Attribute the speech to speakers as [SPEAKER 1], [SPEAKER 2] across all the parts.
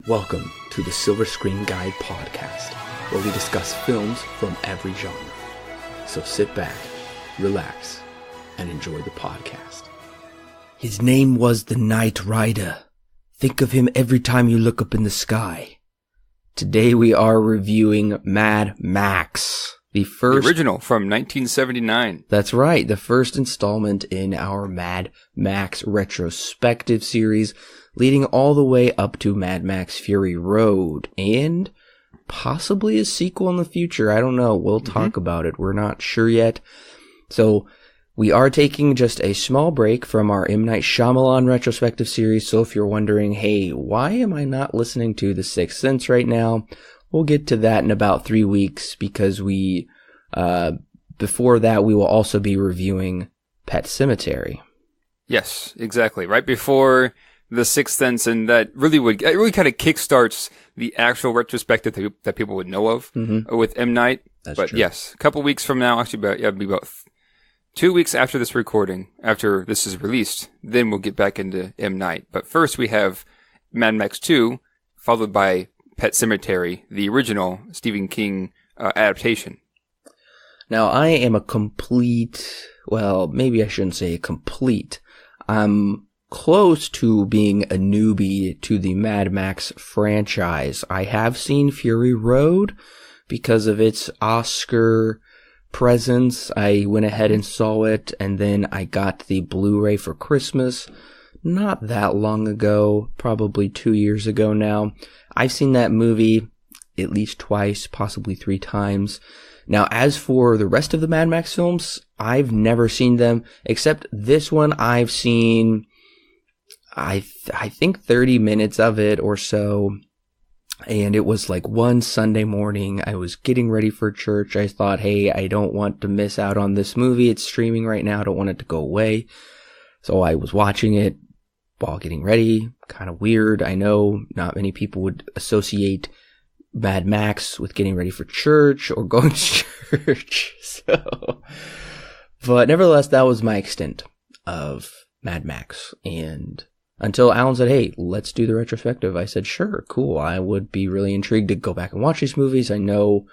[SPEAKER 1] Welcome to the Silver Screen Guide podcast, where we discuss films from every genre. So sit back, relax, and enjoy the podcast. His name was the Knight Rider. Think of him every time you look up in the sky. Today we are reviewing Mad Max. The
[SPEAKER 2] original from 1979.
[SPEAKER 1] That's right, the first installment in our Mad Max Retrospective series, leading all the way up to Mad Max Fury Road, and possibly a sequel in the future. I don't know. We'll talk about it. We're not sure yet. So we are taking just a small break from our M. Night Shyamalan Retrospective series. So if you're wondering, hey, why am I not listening to The Sixth Sense right now? We'll get to that in about 3 weeks, because we, before that, we will also be reviewing Pet Sematary.
[SPEAKER 2] Yes, exactly. Right before The Sixth Sense, and it really kind of kickstarts the actual retrospective that people would know of with M. Night.
[SPEAKER 1] That's
[SPEAKER 2] but
[SPEAKER 1] true.
[SPEAKER 2] Yes, a couple weeks from now, actually, it'll be about 2 weeks after this recording, after this is released, then we'll get back into M. Night. But first, we have Mad Max 2, followed by Pet Sematary, the original Stephen King adaptation.
[SPEAKER 1] Now, I am maybe I shouldn't say complete. I'm close to being a newbie to the Mad Max franchise. I have seen Fury Road because of its Oscar presence. I went ahead and saw it, and then I got the Blu-ray for Christmas not that long ago, probably 2 years ago now. I've seen that movie at least twice, possibly 3 times. Now, as for the rest of the Mad Max films, I've never seen them, except this one I've seen, I think 30 minutes of it or so. And it was like one Sunday morning. I was getting ready for church. I thought, hey, I don't want to miss out on this movie. It's streaming right now. I don't want it to go away. So I was watching it while getting ready. Kind of weird. I know not many people would associate Mad Max with getting ready for church or going to church. But nevertheless, that was my extent of Mad Max. And until Alan said, hey, let's do the retrospective, I said, sure, cool. I would be really intrigued to go back and watch these movies. I know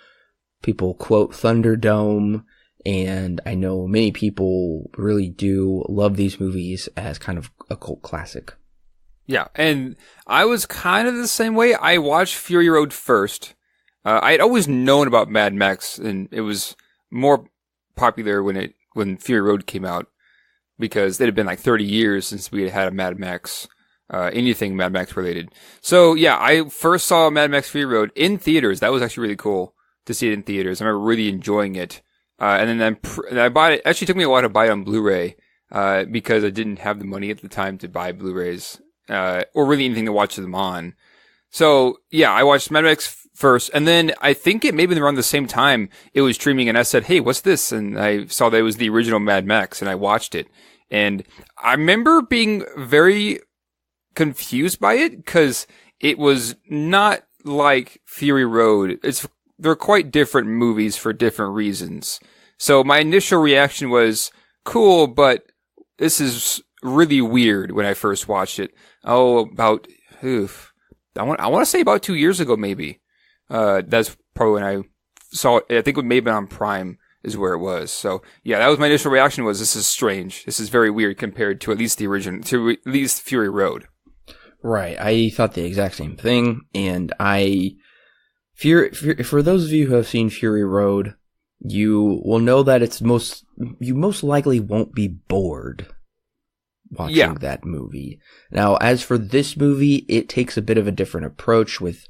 [SPEAKER 1] people quote Thunderdome, and I know many people really do love these movies as kind of a cult classic.
[SPEAKER 2] Yeah, and I was kind of the same way. I watched Fury Road first. I had always known about Mad Max, and it was more popular when Fury Road came out, because it had been like 30 years since we had a Mad Max, anything Mad Max related. So yeah, I first saw Mad Max Fury Road in theaters. That was actually really cool to see it in theaters. I remember really enjoying it. And then I bought it. Actually, it took me a while to buy it on Blu-ray, because I didn't have the money at the time to buy Blu-rays, or really anything to watch them on. So yeah, I watched Mad Max first, and then I think it may have been around the same time it was streaming, and I said, hey, what's this? And I saw that it was the original Mad Max, and I watched it. And I remember being very confused by it, because it was not like Fury Road. They're quite different movies for different reasons. So my initial reaction was, cool, but this is really weird when I first watched it. I want to say about 2 years ago, maybe. That's probably when I saw it. I think it may have been on Prime is where it was. So yeah, that was my initial reaction, was this is strange. This is very weird compared to at least at least Fury Road.
[SPEAKER 1] Right. I thought the exact same thing. And for those of you who have seen Fury Road, you will know that you most likely won't be bored watching that movie. Now, as for this movie, it takes a bit of a different approach with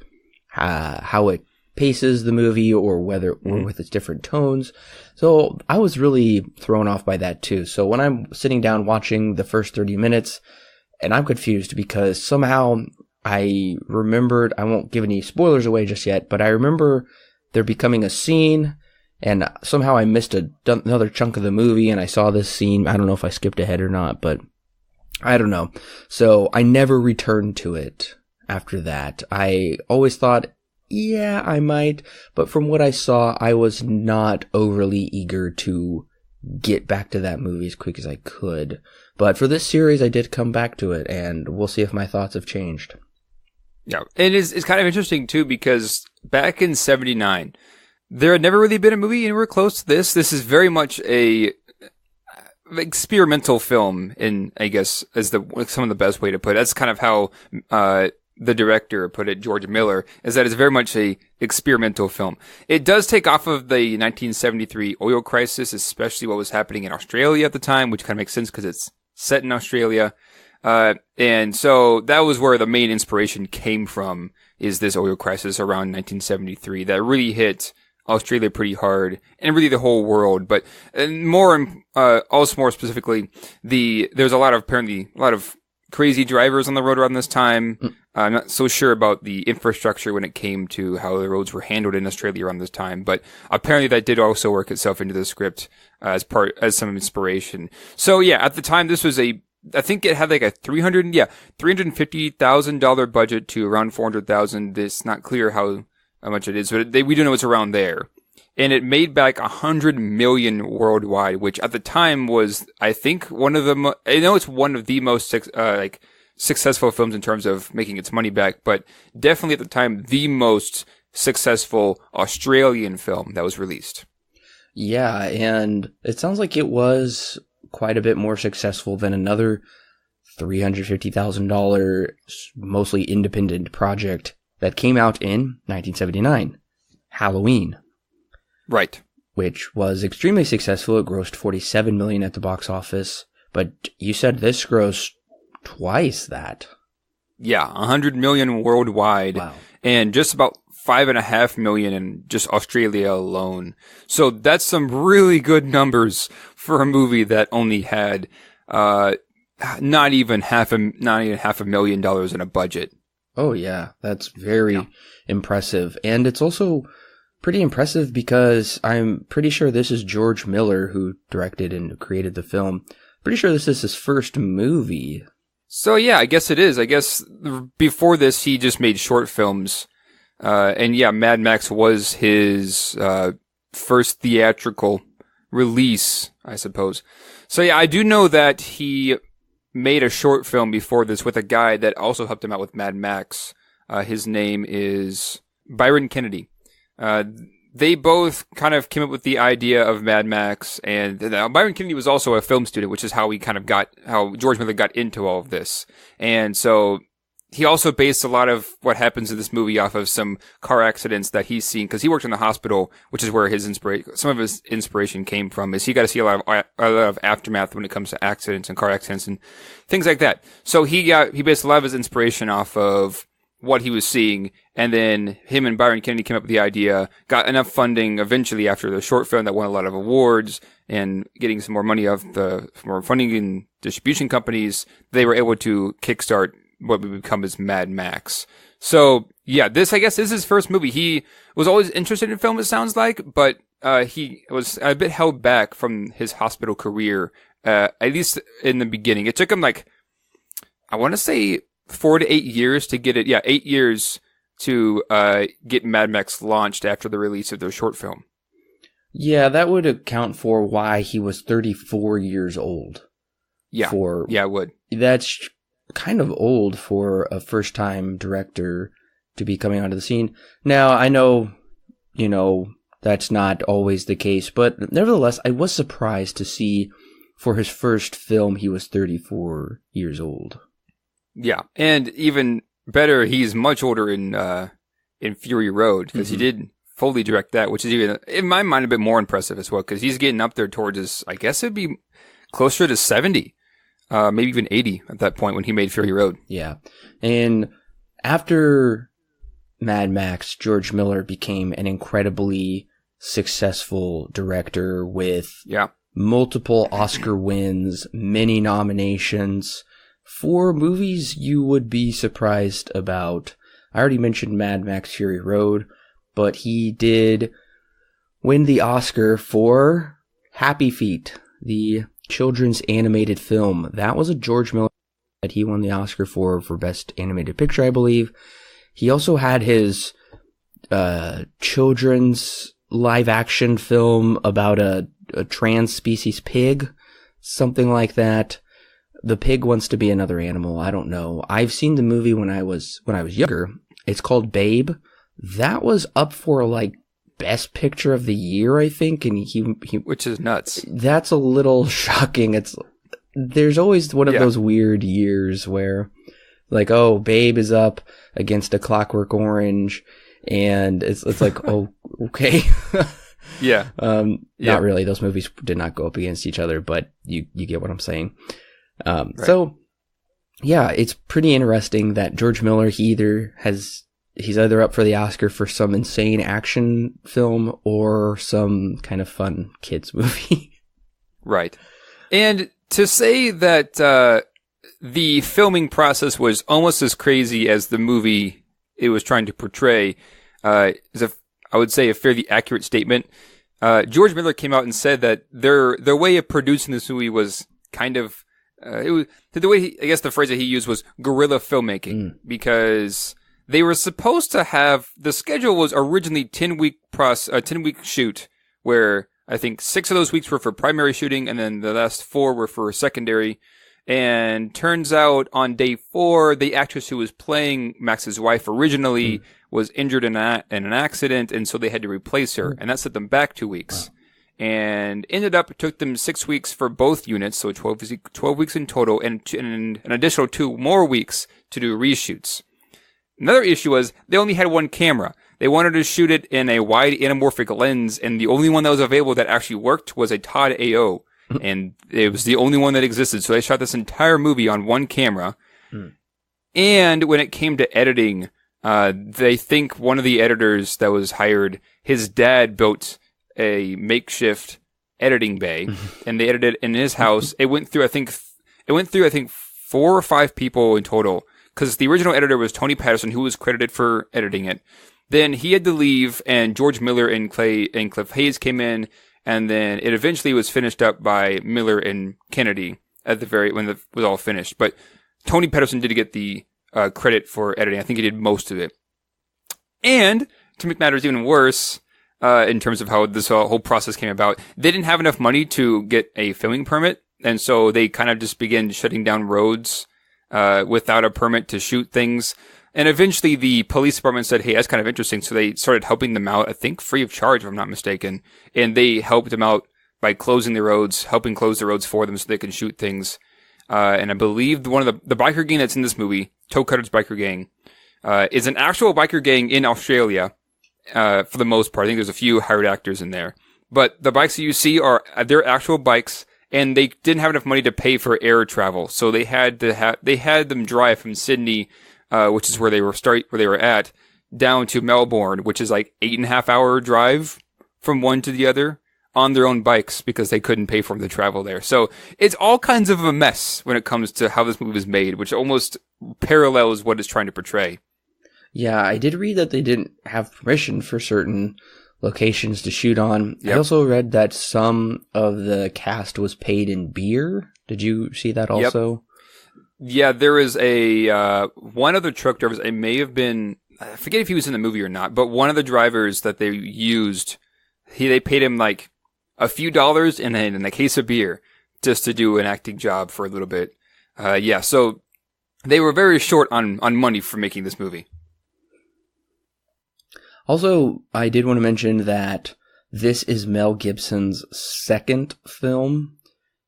[SPEAKER 1] how it paces the movie, or with its different tones. So I was really thrown off by that too. So when I'm sitting down watching the first 30 minutes, and I'm confused because somehow I remembered, I won't give any spoilers away just yet, but I remember there becoming a scene, and somehow I missed another chunk of the movie, and I saw this scene. I don't know if I skipped ahead or not, but I don't know. So I never returned to it after that. I always thought, yeah, I might, but from what I saw, I was not overly eager to get back to that movie as quick as I could. But for this series, I did come back to it, and we'll see if my thoughts have changed.
[SPEAKER 2] Yeah. And it's kind of interesting, too, because back in 79, there had never really been a movie anywhere close to this. This is very much a experimental film, I guess, is some of the best way to put it. That's kind of how the director put it, George Miller, is that it's very much a experimental film. It does take off of the 1973 oil crisis, especially what was happening in Australia at the time, which kind of makes sense because it's set in Australia. And so that was where the main inspiration came from, is this oil crisis around 1973 that really hit Australia pretty hard, and really the whole world. But also more specifically, there's apparently a lot of crazy drivers on the road around this time. I'm not so sure about the infrastructure when it came to how the roads were handled in Australia around this time, but apparently that did also work itself into the script as some inspiration. So yeah, at the time this was I think it had like a $350,000 budget to around $400,000. It's not clear how much it is, but we do know it's around there. And it made back $100 million worldwide, which at the time was, I think, I know it's one of the most successful films in terms of making its money back, but definitely at the time the most successful Australian film that was released.
[SPEAKER 1] Yeah, and it sounds like it was quite a bit more successful than another $350,000 mostly independent project that came out in 1979, Halloween.
[SPEAKER 2] Right.
[SPEAKER 1] Which was extremely successful. It grossed $47 million at the box office, but you said this grossed twice that.
[SPEAKER 2] Yeah, $100 million worldwide. Wow. And just about $5.5 million in just Australia alone. So that's some really good numbers for a movie that only had not even half a million dollars in a budget.
[SPEAKER 1] Oh yeah, that's very impressive. And it's also pretty impressive because I'm pretty sure this is George Miller who directed and created the film. Pretty sure this is his first movie.
[SPEAKER 2] So yeah, I guess it is. I guess before this he just made short films. And yeah, Mad Max was his first theatrical release, I suppose. So yeah, I do know that he made a short film before this with a guy that also helped him out with Mad Max. His name is Byron Kennedy. They both kind of came up with the idea of Mad Max, and Byron Kennedy was also a film student, which is how how George Miller got into all of this. And so he also based a lot of what happens in this movie off of some car accidents that he's seen, because he worked in the hospital, which is where some of his inspiration came from, is he got to see a lot of aftermath when it comes to accidents and car accidents and things like that. So he based a lot of his inspiration off of what he was seeing, and then him and Byron Kennedy came up with the idea, got enough funding eventually after the short film that won a lot of awards, and getting some more money more funding in distribution companies, they were able to kickstart what would become his Mad Max. So yeah, this I guess is his first movie. He was always interested in film, it sounds like, but he was a bit held back from his hospital career, at least in the beginning. It took him I want to say 4 to 8 years to get it. Yeah, 8 years to get Mad Max launched after the release of their short film.
[SPEAKER 1] Yeah, that would account for why he was 34 years old.
[SPEAKER 2] Yeah, it would.
[SPEAKER 1] That's kind of old for a first-time director to be coming onto the scene. Now, I know, that's not always the case, but nevertheless, I was surprised to see for his first film he was 34 years old. Yeah,
[SPEAKER 2] and even better, he's much older in Fury Road, because he did fully direct that, which is even, in my mind, a bit more impressive as well, because he's getting up there towards his, I guess it'd be closer to 70. Maybe even 80 at that point when he made Fury Road.
[SPEAKER 1] Yeah. And after Mad Max, George Miller became an incredibly successful director with multiple Oscar wins, many nominations for movies you would be surprised about. I already mentioned Mad Max Fury Road, but he did win the Oscar for Happy Feet, the children's animated film. That was a George Miller that he won the Oscar for Best Animated Picture, I believe. He also had his children's live-action film about a trans-species pig, something like that. the pig wants to be another animal. I don't know. I've seen the movie when I was younger. It's called Babe. That was up for like best picture of the year, I think. And he
[SPEAKER 2] which is nuts.
[SPEAKER 1] That's a little shocking. There's always one of those weird years where like, oh, Babe is up against A Clockwork Orange. And it's like, oh, okay.
[SPEAKER 2] Yeah.
[SPEAKER 1] Not really. Those movies did not go up against each other, but you get what I'm saying.
[SPEAKER 2] Right.
[SPEAKER 1] So yeah, it's pretty interesting that George Miller, he's either up for the Oscar for some insane action film or some kind of fun kids movie.
[SPEAKER 2] Right. And to say that, the filming process was almost as crazy as the movie it was trying to portray, is I would say a fairly accurate statement. George Miller came out and said that their way of producing this movie was kind of, the way I guess the phrase that he used was guerrilla filmmaking, because they were supposed to have, the schedule was originally 10-week shoot, where I think 6 of those weeks were for primary shooting, and then the last 4 were for secondary. And turns out on day 4, the actress who was playing Max's wife originally was injured in an accident, and so they had to replace her, and that set them back 2 weeks. Wow. And ended up, it took them 6 weeks for both units, so 12 weeks in total, and an additional 2 more weeks to do reshoots. Another issue was they only had one camera. They wanted to shoot it in a wide anamorphic lens, and the only one that was available that actually worked was a Todd AO. And it was the only one that existed. So they shot this entire movie on one camera. And when it came to editing, they think one of the editors that was hired, his dad built a makeshift editing bay, and they edited in his house. It went through, I think 4 or 5 people in total, because the original editor was Tony Patterson, who was credited for editing it. Then he had to leave, and George Miller and Cliff Hayes came in. And then it eventually was finished up by Miller and Kennedy at the when it was all finished. But Tony Patterson did get the credit for editing. I think he did most of it. And to make matters even worse, in terms of how this whole process came about, they didn't have enough money to get a filming permit. And so they kind of just began shutting down roads, without a permit to shoot things. And eventually the police department said, hey, that's kind of interesting. So they started helping them out, I think free of charge, if I'm not mistaken. And they helped them out by closing the roads, helping close the roads for them so they can shoot things. And I believe one of the biker gang that's in this movie, Toe Cutter's biker gang, is an actual biker gang in Australia, for the most part. I think there's a few hired actors in there. But the bikes that you see are their actual bikes, and they didn't have enough money to pay for air travel. So they had them drive from Sydney, which is where they were at, down to Melbourne, which is like 8.5-hour drive from one to the other on their own bikes because they couldn't pay for them to travel there. So it's all kinds of a mess when it comes to how this movie was made, which almost parallels what it's trying to portray.
[SPEAKER 1] Yeah, I did read that they didn't have permission for certain locations to shoot on. Yep. I also read that some of the cast was paid in beer. Did you see that also? Yep.
[SPEAKER 2] Yeah, there is one of the truck drivers, it may have been, I forget if he was in the movie or not, but one of the drivers that they used, they paid him like a few dollars and a case of beer just to do an acting job for a little bit. So they were very short on money for making this movie.
[SPEAKER 1] Also, I did want to mention that this is Mel Gibson's second film.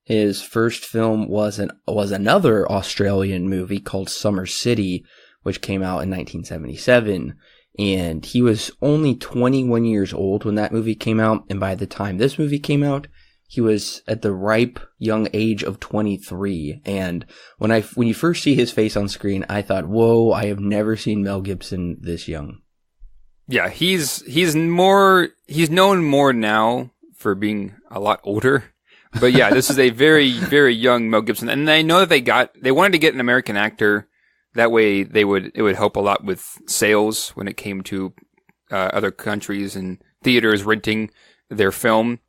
[SPEAKER 1] His first film was another Australian movie called Summer City, which came out in 1977. And he was only 21 years old when that movie came out. And by the time this movie came out, he was at the ripe young age of 23. And when you first see his face on screen, I thought, whoa, I have never seen Mel Gibson this young.
[SPEAKER 2] Yeah, he's known more now for being a lot older. But yeah, this is a very, very young Mel Gibson. And I know that they wanted to get an American actor. That way it would help a lot with sales when it came to, other countries and theaters renting their film.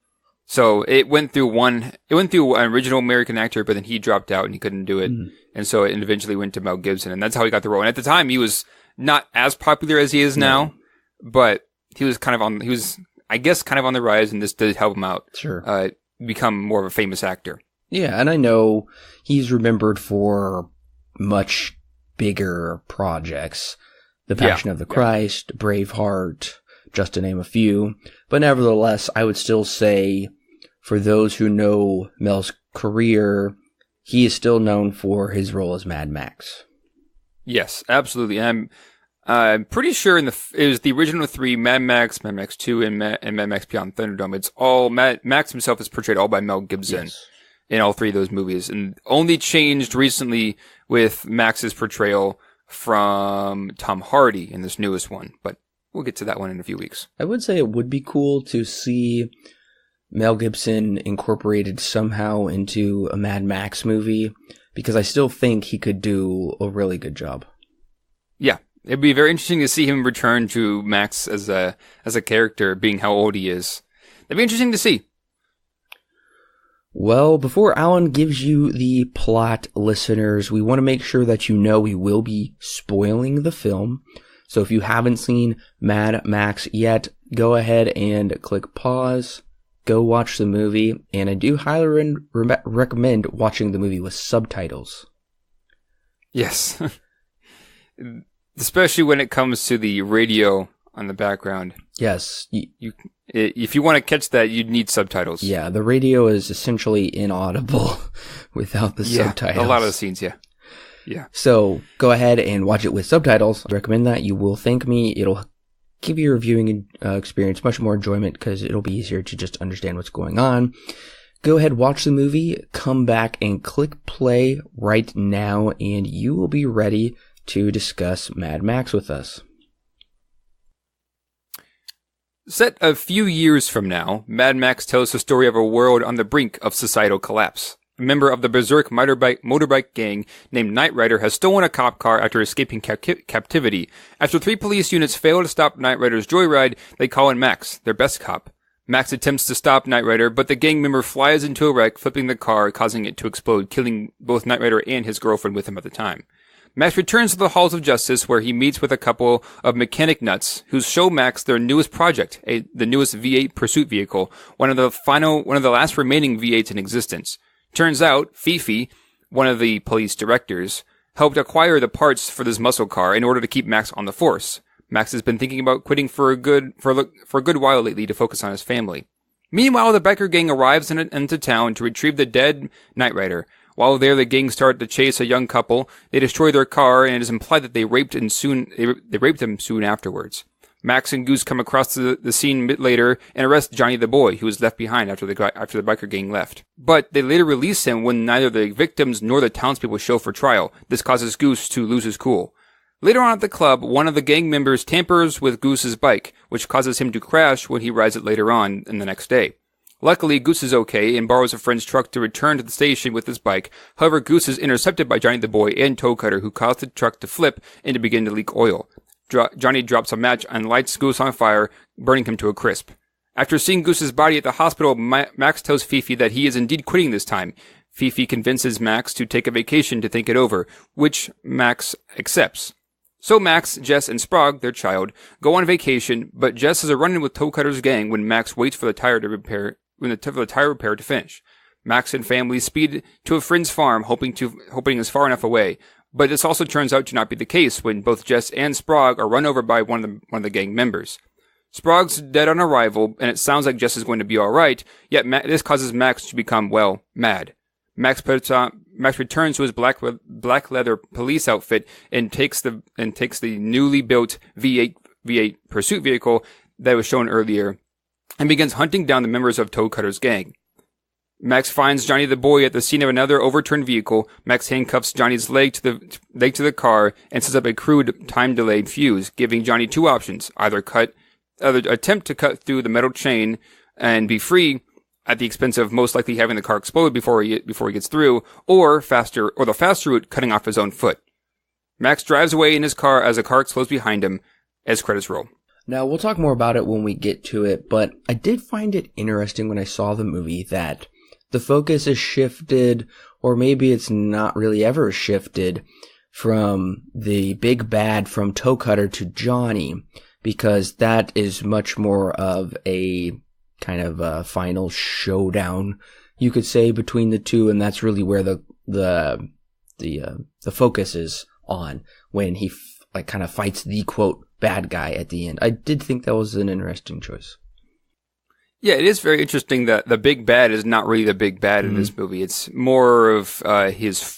[SPEAKER 2] So it went through an original American actor, but then he dropped out and he couldn't do it. Mm. And so it eventually went to Mel Gibson, and that's how he got the role. And at the time, he was not as popular as he is now, but he was kind of on the rise, and this did help him out.
[SPEAKER 1] Sure.
[SPEAKER 2] Become more of a famous actor.
[SPEAKER 1] Yeah, and I know he's remembered for much bigger projects. The Passion of the Christ, Braveheart, just to name a few. But nevertheless, I would still say, for those who know Mel's career, he is still known for his role as Mad Max. Yes,
[SPEAKER 2] absolutely. I'm pretty sure it was the original three, Mad Max 2, and Mad Max Beyond Thunderdome. It's all, Max himself is portrayed all by Mel Gibson in all three of those movies, and only changed recently with Max's portrayal from Tom Hardy in this newest one, but we'll get to that one in a few weeks.
[SPEAKER 1] I would say it would be cool to see Mel Gibson incorporated somehow into a Mad Max movie, because I still think he could do a really good job.
[SPEAKER 2] Yeah, it'd be very interesting to see him return to Max as a character, being how old he is. That'd be interesting to see.
[SPEAKER 1] Well, before Alan gives you the plot, listeners, we want to make sure that you know we will be spoiling the film. So if you haven't seen Mad Max yet, go ahead and click pause, go watch the movie, and I do highly recommend watching the movie with subtitles.
[SPEAKER 2] Yes. Especially when it comes to the radio on the background.
[SPEAKER 1] Yes.
[SPEAKER 2] If you want to catch that, you'd need subtitles.
[SPEAKER 1] Yeah, the radio is essentially inaudible without the subtitles.
[SPEAKER 2] A lot of the scenes, yeah.
[SPEAKER 1] So go ahead and watch it with subtitles. I recommend that. You will thank me. It'll give your viewing experience much more enjoyment because it'll be easier to just understand what's going on. Go ahead, watch the movie, come back and click play right now, and you will be ready to discuss Mad Max with us.
[SPEAKER 2] Set a few years from now, Mad Max tells the story of a world on the brink of societal collapse. A member of the Berserk motorbike gang named Knight Rider has stolen a cop car after escaping captivity. After 3 police units fail to stop Knight Rider's joyride, they call in Max, their best cop. Max attempts to stop Knight Rider, but the gang member flies into a wreck, flipping the car, causing it to explode, killing both Knight Rider and his girlfriend with him at the time. Max returns to the halls of justice, where he meets with a couple of mechanic nuts who show Max their newest project, the newest V8 pursuit vehicle, one of the last remaining V8s in existence. Turns out, Fifi, one of the police directors, helped acquire the parts for this muscle car in order to keep Max on the force. Max has been thinking about quitting for a good while lately to focus on his family. Meanwhile, the biker gang arrives into town to retrieve the dead Knight Rider. While there, the gang start to chase a young couple. They destroy their car, and it is implied that they raped them soon afterwards. Max and Goose come across the scene later and arrest Johnny the boy, who was left behind after the biker gang left. But they later release him when neither the victims nor the townspeople show for trial. This causes Goose to lose his cool. Later on at the club, one of the gang members tampers with Goose's bike, which causes him to crash when he rides it later on in the next day. Luckily, Goose is okay and borrows a friend's truck to return to the station with his bike. However, Goose is intercepted by Johnny the boy and Toe Cutter, who cause the truck to flip and to begin to leak oil. Johnny drops a match and lights Goose on fire, burning him to a crisp. After seeing Goose's body at the hospital, Max tells Fifi that he is indeed quitting this time. Fifi convinces Max to take a vacation to think it over, which Max accepts. So Max, Jess, and Sprague, their child, go on vacation, but Jess has a run-in with Toe Cutter's gang when Max waits for the tire repair to finish. Max and family speed to a friend's farm, hoping it's far enough away. But this also turns out to not be the case when both Jess and Sprague are run over by one of the gang members. Sprague's dead on arrival, and it sounds like Jess is going to be alright, yet this causes Max to become, mad. Max returns to his black leather police outfit and takes the newly built V8 pursuit vehicle that was shown earlier and begins hunting down the members of Toe Cutter's gang. Max finds Johnny the boy at the scene of another overturned vehicle. Max handcuffs Johnny's leg to the car and sets up a crude time-delayed fuse, giving Johnny 2 options: either attempt to cut through the metal chain and be free at the expense of most likely having the car explode before he gets through, or the faster route, cutting off his own foot. Max drives away in his car as a car explodes behind him, as credits roll.
[SPEAKER 1] Now, we'll talk more about it when we get to it, but I did find it interesting when I saw the movie that the focus is shifted, or maybe it's not really ever shifted, from the big bad from Toe Cutter to Johnny, because that is much more of a kind of a final showdown you could say, between the two, and that's really where the focus is on when he kind of fights the quote bad guy at the end. I did think that was an interesting choice.
[SPEAKER 2] Yeah, it is very interesting that the big bad is not really the big bad in this movie. It's more of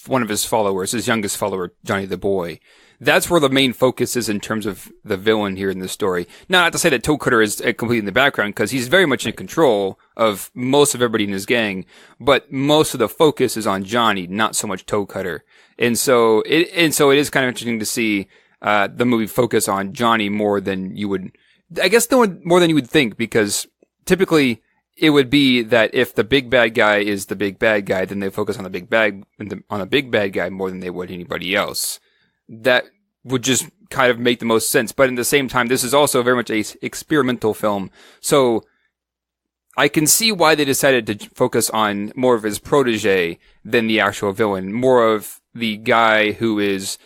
[SPEAKER 2] one of his followers, his youngest follower, Johnny the Boy. That's where the main focus is in terms of the villain here in this story. Now, not to say that Toe Cutter is completely in the background, because he's very much in control of most of everybody in his gang, but most of the focus is on Johnny, not so much Toe Cutter. And so it is kind of interesting to see the movie focus on Johnny more than you would, I guess, more than you would think, because typically it would be that if the big bad guy is the big bad guy, then they focus on the big bad guy more than they would anybody else. That would just kind of make the most sense. But at the same time, this is also very much a experimental film. So I can see why they decided to focus on more of his protege than the actual villain, more of the guy who is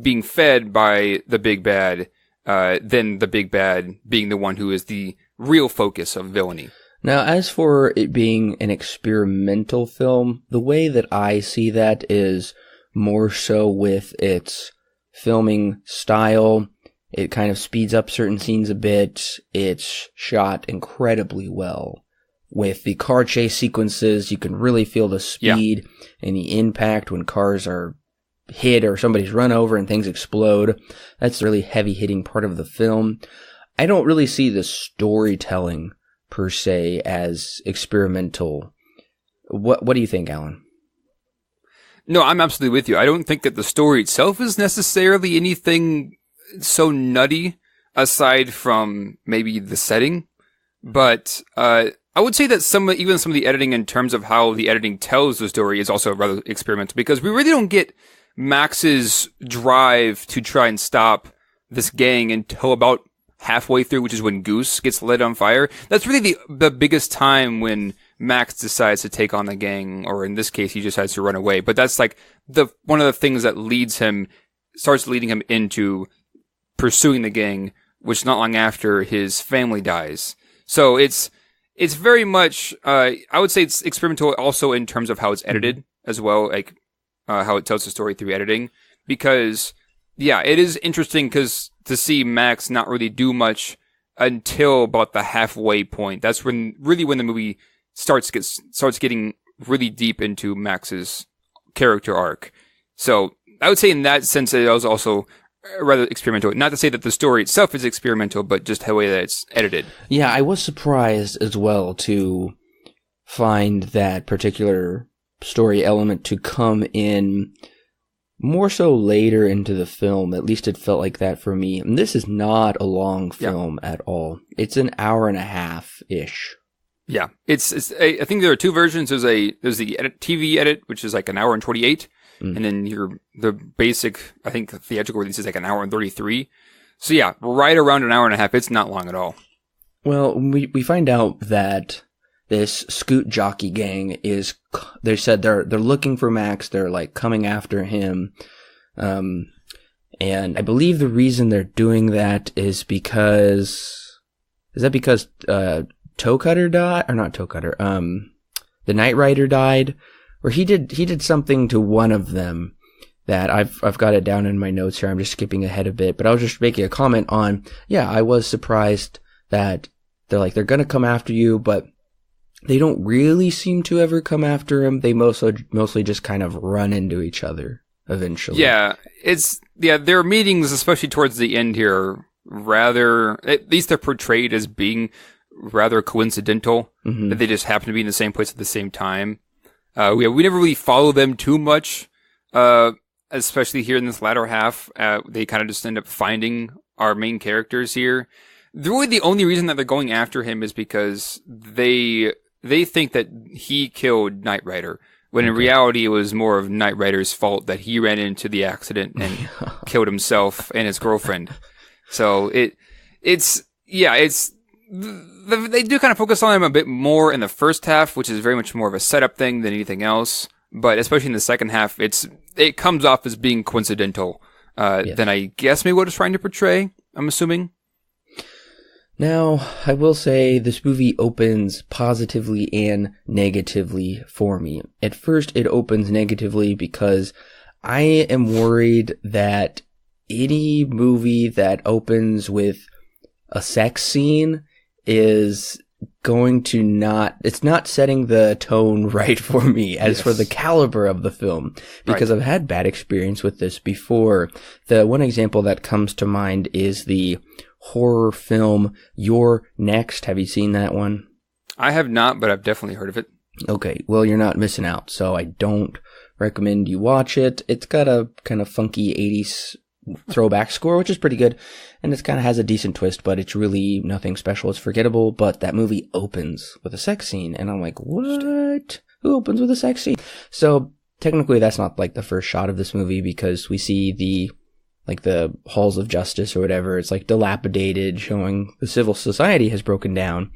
[SPEAKER 2] being fed by the big bad, than the big bad being the one who is the real focus of villainy.
[SPEAKER 1] Now, as for it being an experimental film, the way that I see that is more so with its filming style. It kind of speeds up certain scenes a bit. It's shot incredibly well. With the car chase sequences, you can really feel the speed and the impact when cars are hit or somebody's run over and things explode. That's the really heavy-hitting part of the film. I don't really see the storytelling, per se, as experimental. What do you think, Alan?
[SPEAKER 2] No, I'm absolutely with you. I don't think that the story itself is necessarily anything so nutty, aside from maybe the setting. But I would say that even some of the editing, in terms of how the editing tells the story, is also rather experimental, because we really don't get Max's drive to try and stop this gang until about halfway through, which is when Goose gets lit on fire. That's really the biggest time when Max decides to take on the gang, or in this case, he decides to run away. But that's like one of the things that starts leading him into pursuing the gang, which not long after his family dies. So it's very much, I would say it's experimental also in terms of how it's edited as well, like how it tells the story through editing. Because, yeah, it is interesting to see Max not really do much until about the halfway point. That's when the movie starts getting really deep into Max's character arc. So I would say in that sense it was also rather experimental. Not to say that the story itself is experimental, but just the way that it's edited.
[SPEAKER 1] Yeah, I was surprised as well to find that particular story element to come in more so later into the film. At least it felt like that for me. And this is not a long film at all. It's an hour and a half-ish.
[SPEAKER 2] Yeah, I think there are two versions. There's the TV edit, which is like an hour and 28, and then the basic, I think, theatrical release is like an hour and 33. So yeah, right around an hour and a half. It's not long at all.
[SPEAKER 1] Well, we find out that this scoot jockey gang they said they're looking for Max. They're like coming after him, and I believe the reason they're doing that is because Toe Cutter died, or not Toe Cutter, the Knight Rider died, or he did something to one of them that I've got it down in my notes here. I'm just skipping ahead a bit, but I was just making a comment on, I was surprised that they're gonna come after you, but they don't really seem to ever come after him. They mostly just kind of run into each other eventually. Yeah,
[SPEAKER 2] their meetings, especially towards the end here, rather, at least they're portrayed as being rather coincidental, that they just happen to be in the same place at the same time. We never really follow them too much, especially here in this latter half. They kind of just end up finding our main characters here. Really, the only reason that they're going after him is because they think that he killed Knight Rider, when in reality it was more of Knight Rider's fault that he ran into the accident and killed himself and his girlfriend. So they do kind of focus on him a bit more in the first half, which is very much more of a setup thing than anything else. But especially in the second half, it comes off as being coincidental than I guess maybe what it's trying to portray, I'm assuming.
[SPEAKER 1] Now, I will say this movie opens positively and negatively for me. At first, it opens negatively because I am worried that any movie that opens with a sex scene is going to it's not setting the tone right for me as for the caliber of the film, because I've had bad experience with this before. The one example that comes to mind is the horror film You're Next. Have you seen that one?
[SPEAKER 2] I have not, but I've definitely heard of it.
[SPEAKER 1] Okay, well, you're not missing out, so I don't recommend you watch it. It's got a kind of funky 80s throwback score, which is pretty good, and it kind of has a decent twist, but it's really nothing special. It's forgettable, but that movie opens with a sex scene, and I'm like, what? Who opens with a sex scene? So technically that's not like the first shot of this movie, because we see the halls of justice or whatever. It's like dilapidated, showing the civil society has broken down.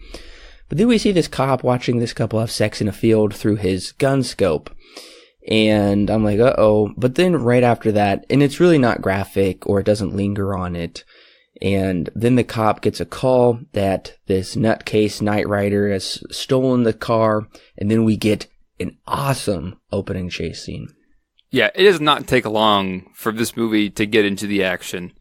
[SPEAKER 1] But then we see this cop watching this couple have sex in a field through his gun scope. And I'm like, uh-oh. But then right after that, and it's really not graphic, or it doesn't linger on it. And then the cop gets a call that this nutcase Knight Rider has stolen the car. And then we get an awesome opening chase scene.
[SPEAKER 2] Yeah, it does not take long for this movie to get into the action.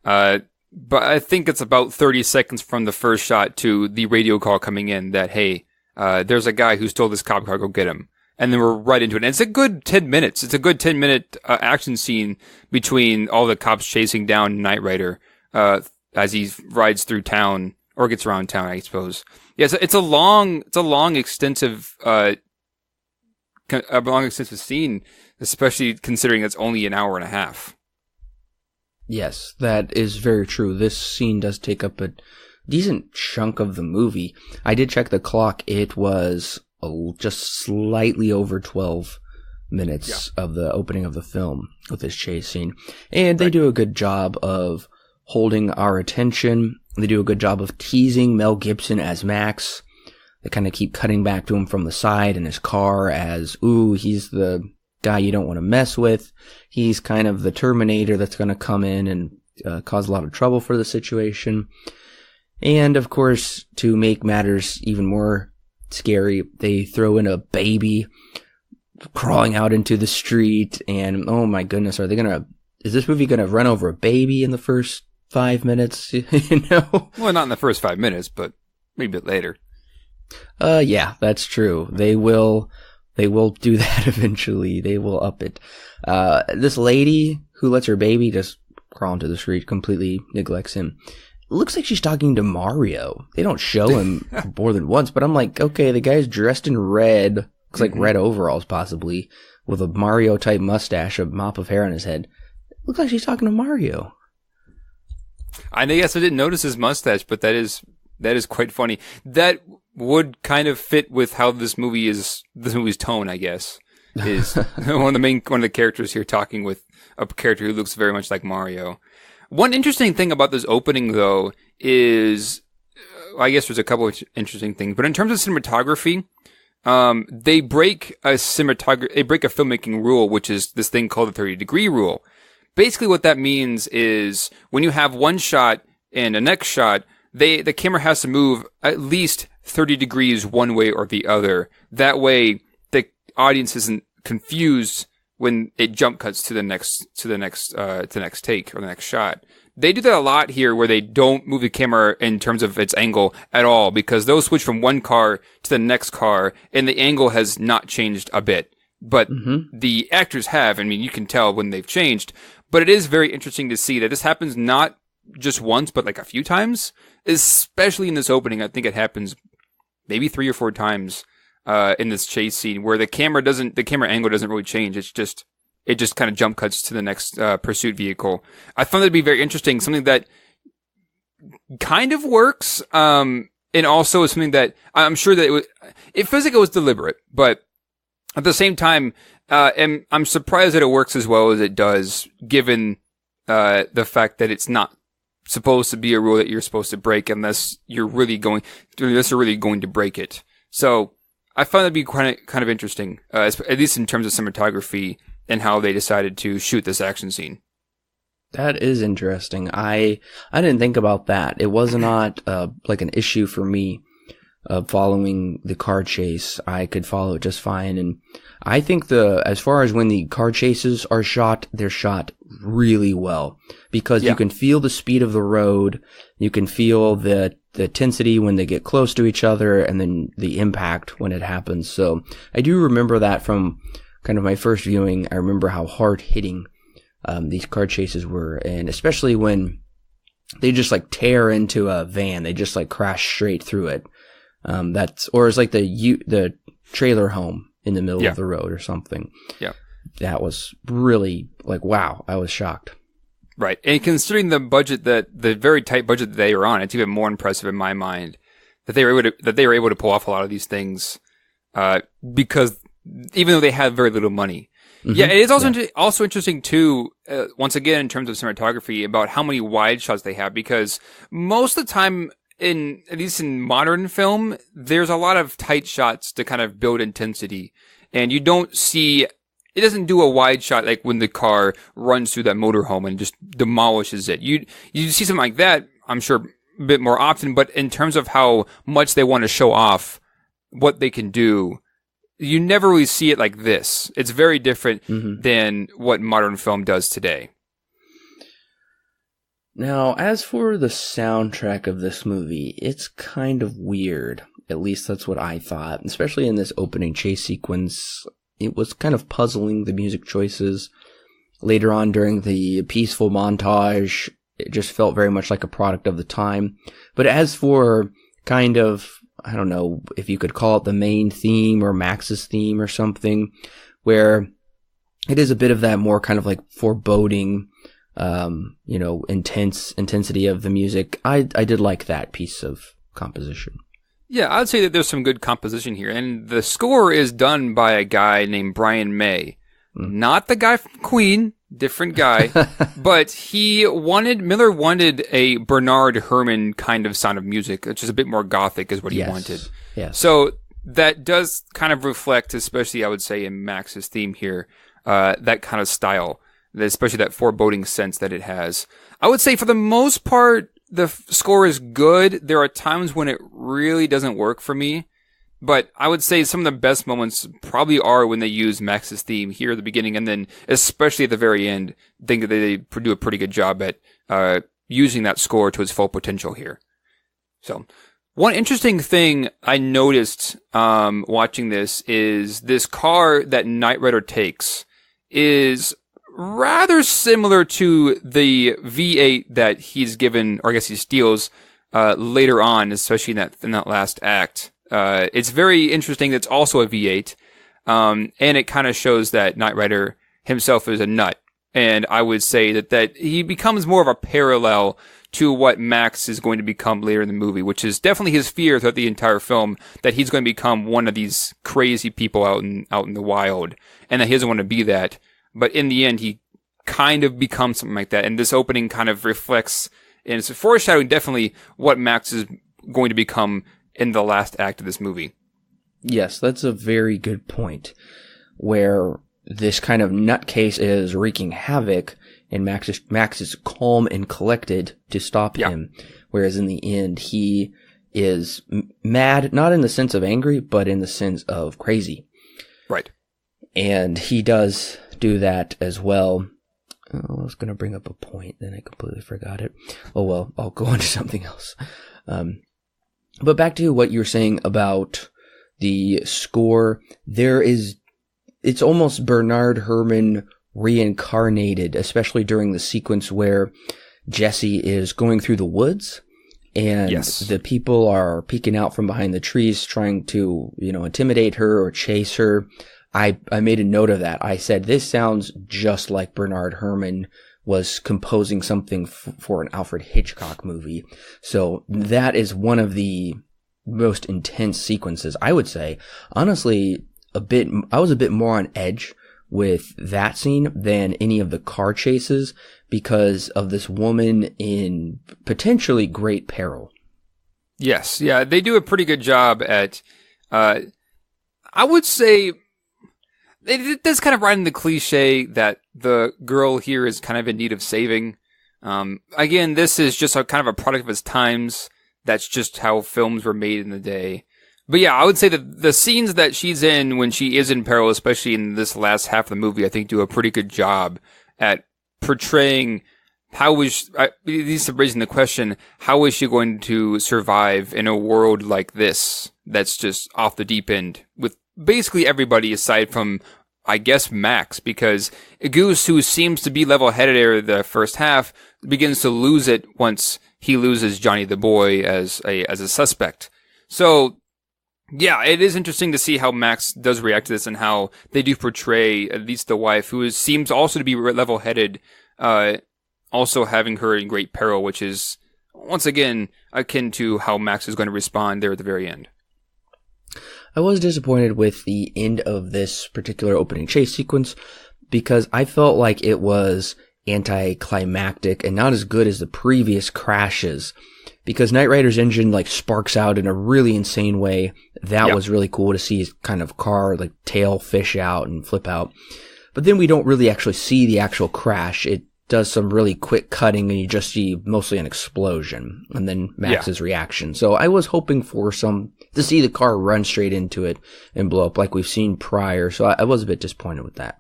[SPEAKER 2] But I think it's about 30 seconds from the first shot to the radio call coming in that, hey, there's a guy who stole this cop car, go get him. And then we're right into it. And it's a good 10 minutes. It's a good 10-minute action scene between all the cops chasing down Knight Rider as he rides through town, or gets around town, I suppose. Yeah, so it's a long, extensive scene, especially considering it's only an hour and a half.
[SPEAKER 1] Yes, that is very true. This scene does take up a decent chunk of the movie. I did check the clock. It was just slightly over 12 minutes of the opening of the film with this chase scene. And they do a good job of holding our attention. They do a good job of teasing Mel Gibson as Max. They kind of keep cutting back to him from the side in his car as, ooh, he's the guy you don't want to mess with. He's kind of the Terminator that's going to come in and cause a lot of trouble for the situation. And, of course, to make matters even more scary, they throw in a baby crawling out into the street, and oh my goodness, is this movie gonna run over a baby in the first 5 minutes?
[SPEAKER 2] Well, not in the first 5 minutes, but maybe a bit later.
[SPEAKER 1] Yeah, that's true. They will do that eventually. They will up it. This lady who lets her baby just crawl into the street completely neglects him. Looks like she's talking to Mario. They don't show him more than once, but I'm like, okay, the guy's dressed in red. Looks like red overalls, possibly, with a Mario-type mustache, a mop of hair on his head. Looks like she's talking to Mario.
[SPEAKER 2] I guess I didn't notice his mustache, but that is quite funny. That would kind of fit with how this movie's tone, I guess, is one of the characters here talking with a character who looks very much like Mario. One interesting thing about this opening, though, is, I guess there's a couple of interesting things, but in terms of cinematography, they break a filmmaking rule, which is this thing called the 30-degree rule. Basically what that means is when you have one shot and a next shot, the camera has to move at least 30 degrees one way or the other. That way the audience isn't confused when it jump cuts to the next take or the next shot. They do that a lot here, where they don't move the camera in terms of its angle at all, because they'll switch from one car to the next car and the angle has not changed a bit. But the actors have. I mean, you can tell when they've changed. But it is very interesting to see that this happens not just once, but like a few times, especially in this opening. I think it happens maybe 3 or 4 times in this chase scene, where the camera angle doesn't really change. It just kind of jump cuts to the next pursuit vehicle. I found that to be very interesting, something that kind of works, and also is something that I'm sure that it feels like it was deliberate, but at the same time, and I'm surprised that it works as well as it does, given the fact that it's not supposed to be a rule that you're supposed to break unless you're really going to break it. So I found that to be kind of interesting, at least in terms of cinematography and how they decided to shoot this action scene.
[SPEAKER 1] That is interesting. I didn't think about that. It was not like an issue for me following the car chase. I could follow it just fine. And I think as far as when the car chases are shot, they're shot really well because you can feel the speed of the road. You can feel the intensity when they get close to each other and then the impact when it happens. So I do remember that from kind of my first viewing. I remember how hard hitting these car chases were, and especially when they just like tear into a van, they just like crash straight through it. Or it's like the trailer home in the middle of the road or something. Yeah. That was really like, wow, I was shocked.
[SPEAKER 2] Right. And considering the very tight budget that they were on, it's even more impressive in my mind that they were able to pull off a lot of these things, because even though they had very little money. Mm-hmm. Yeah. It is also interesting too, once again, in terms of cinematography, about how many wide shots they have, because most of the time, at least in modern film, there's a lot of tight shots to kind of build intensity. And you don't see, it doesn't do a wide shot like when the car runs through that motorhome and just demolishes it. You see something like that, I'm sure, a bit more often, but in terms of how much they want to show off what they can do, you never really see it like this. It's very different than what modern film does today.
[SPEAKER 1] Now, as for the soundtrack of this movie, it's kind of weird. At least that's what I thought, especially in this opening chase sequence. It was kind of puzzling, the music choices. Later on during the peaceful montage, it just felt very much like a product of the time. But as for kind of, I don't know if you could call it the main theme or Max's theme or something, where it is a bit of that more kind of like foreboding, intensity of the music. I did like that piece of composition.
[SPEAKER 2] Yeah, I'd say that there's some good composition here. And the score is done by a guy named Brian May. Not the guy from Queen, different guy. But Miller wanted a Bernard Herrmann kind of sound of music, which is a bit more gothic is what he wanted. Yes. So that does kind of reflect, especially I would say in Max's theme here, that kind of style, especially that foreboding sense that it has. I would say for the most part, the score is good. There are times when it really doesn't work for me, but I would say some of the best moments probably are when they use Max's theme here at the beginning, and then especially at the very end. I think that they do a pretty good job at using that score to its full potential here. So, one interesting thing I noticed watching this is this car that Knight Rider takes is rather similar to the V8 that he's given, or I guess he steals later on, especially in that last act. It's very interesting. It's also a V8, and it kind of shows that Knight Rider himself is a nut. And I would say that he becomes more of a parallel to what Max is going to become later in the movie, which is definitely his fear throughout the entire film, that he's going to become one of these crazy people out in the wild, and that he doesn't want to be that. But in the end, he kind of becomes something like that. And this opening kind of reflects, and it's foreshadowing definitely what Max is going to become in the last act of this movie.
[SPEAKER 1] Yes, that's a very good point, where this kind of nutcase is wreaking havoc, and Max is calm and collected to stop him. Whereas in the end, he is mad, not in the sense of angry, but in the sense of crazy.
[SPEAKER 2] Right.
[SPEAKER 1] And he does do that as well. I was going to bring up a point, then I completely forgot it. Oh well, I'll go on to something else. But back to what you were saying about the score, it's almost Bernard Herrmann reincarnated, especially during the sequence where Jesse is going through the woods and the people are peeking out from behind the trees trying to, intimidate her or chase her. I made a note of that. I said, this sounds just like Bernard Herrmann was composing something for an Alfred Hitchcock movie. So that is one of the most intense sequences, I would say. Honestly, I was a bit more on edge with that scene than any of the car chases because of this woman in potentially great peril.
[SPEAKER 2] Yes. Yeah. They do a pretty good job at, I would say, it does kind of ride in the cliche that the girl here is kind of in need of saving. Again, this is just a kind of a product of its times. That's just how films were made in the day. But yeah, I would say that the scenes that she's in when she is in peril, especially in this last half of the movie, I think do a pretty good job at portraying at least raising the question, how is she going to survive in a world like this that's just off the deep end with basically everybody aside from, I guess, Max, because Goose, who seems to be level-headed in the first half, begins to lose it once he loses Johnny the boy as a suspect. So, yeah, it is interesting to see how Max does react to this and how they do portray at least the wife, who seems also to be level-headed, also having her in great peril, which is, once again, akin to how Max is going to respond there at the very end.
[SPEAKER 1] I was disappointed with the end of this particular opening chase sequence because I felt like it was anticlimactic and not as good as the previous crashes, because Knight Rider's engine like sparks out in a really insane way. That was really cool to see his kind of car like tail fish out and flip out. But then we don't really actually see the actual crash. It does some really quick cutting and you just see mostly an explosion and then Max's reaction. So I was hoping for to see the car run straight into it and blow up like we've seen prior. So I was a bit disappointed with that.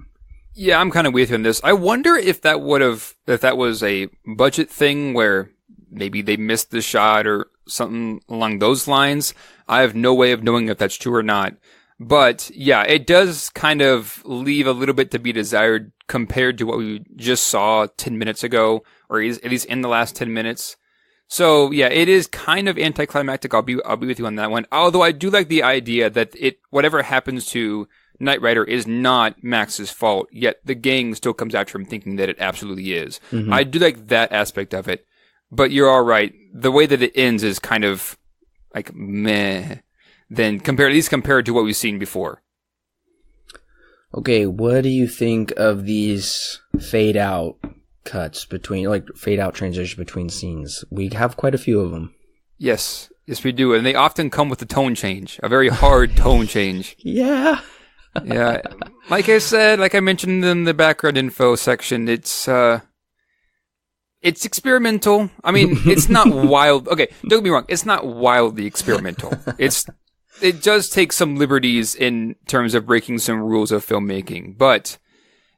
[SPEAKER 2] Yeah, I'm kind of with you on this. I wonder if that was a budget thing where maybe they missed the shot or something along those lines. I have no way of knowing if that's true or not. But yeah, it does kind of leave a little bit to be desired compared to what we just saw 10 minutes ago, or at least in the last 10 minutes. So yeah, it is kind of anticlimactic. I'll be with you on that one. Although I do like the idea that whatever happens to Knight Rider is not Max's fault, yet the gang still comes after him thinking that it absolutely is. Mm-hmm. I do like that aspect of it. But you're all right. The way that it ends is kind of like meh. Then compared to what we've seen before.
[SPEAKER 1] Okay, what do you think of these fade out cuts fade out transition between scenes? We have quite a few of them.
[SPEAKER 2] Yes, we do, and they often come with a tone change, a very hard tone change.
[SPEAKER 1] Yeah.
[SPEAKER 2] Yeah, like I mentioned in the background info section, it's experimental. I mean, it's not wild. Okay, don't get me wrong. It's not wildly experimental. It does take some liberties in terms of breaking some rules of filmmaking. But,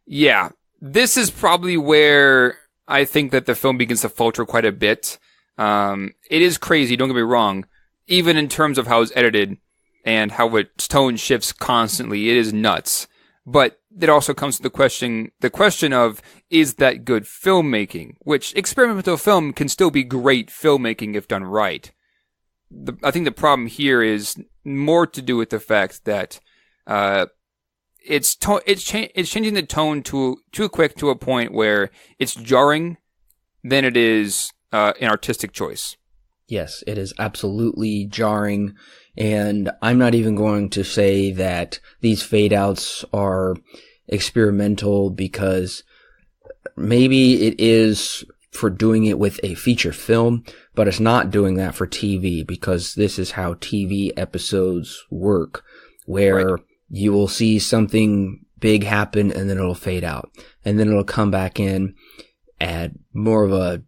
[SPEAKER 2] yeah, this is probably where I think that the film begins to falter quite a bit. It is crazy, don't get me wrong. Even in terms of how it's edited and how its tone shifts constantly, it is nuts. But it also comes to the question of, is that good filmmaking? Which experimental film can still be great filmmaking if done right. I think the problem here is more to do with the fact that it's changing the tone too quick to a point where it's jarring than it is an artistic choice.
[SPEAKER 1] Yes, it is absolutely jarring, and I'm not even going to say that these fade outs are experimental, because maybe it is for doing it with a feature film, but it's not doing that for TV, because this is how TV episodes work, where you will see something big happen and then it'll fade out, and then it'll come back in at more of a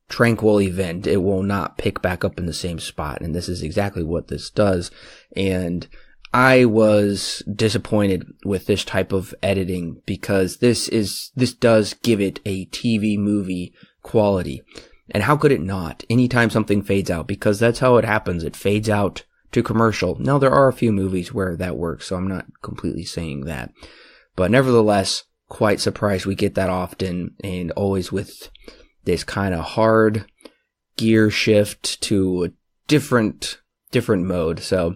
[SPEAKER 1] tranquil event. It will not pick back up in the same spot, and this is exactly what this does. And I was disappointed with this type of editing, because this does give it a TV movie quality. And how could it not? Anytime something fades out, because that's how it happens. It fades out to commercial. Now, there are a few movies where that works, so I'm not completely saying that. But nevertheless, quite surprised we get that often, and always with this kind of hard gear shift to a different mode. So,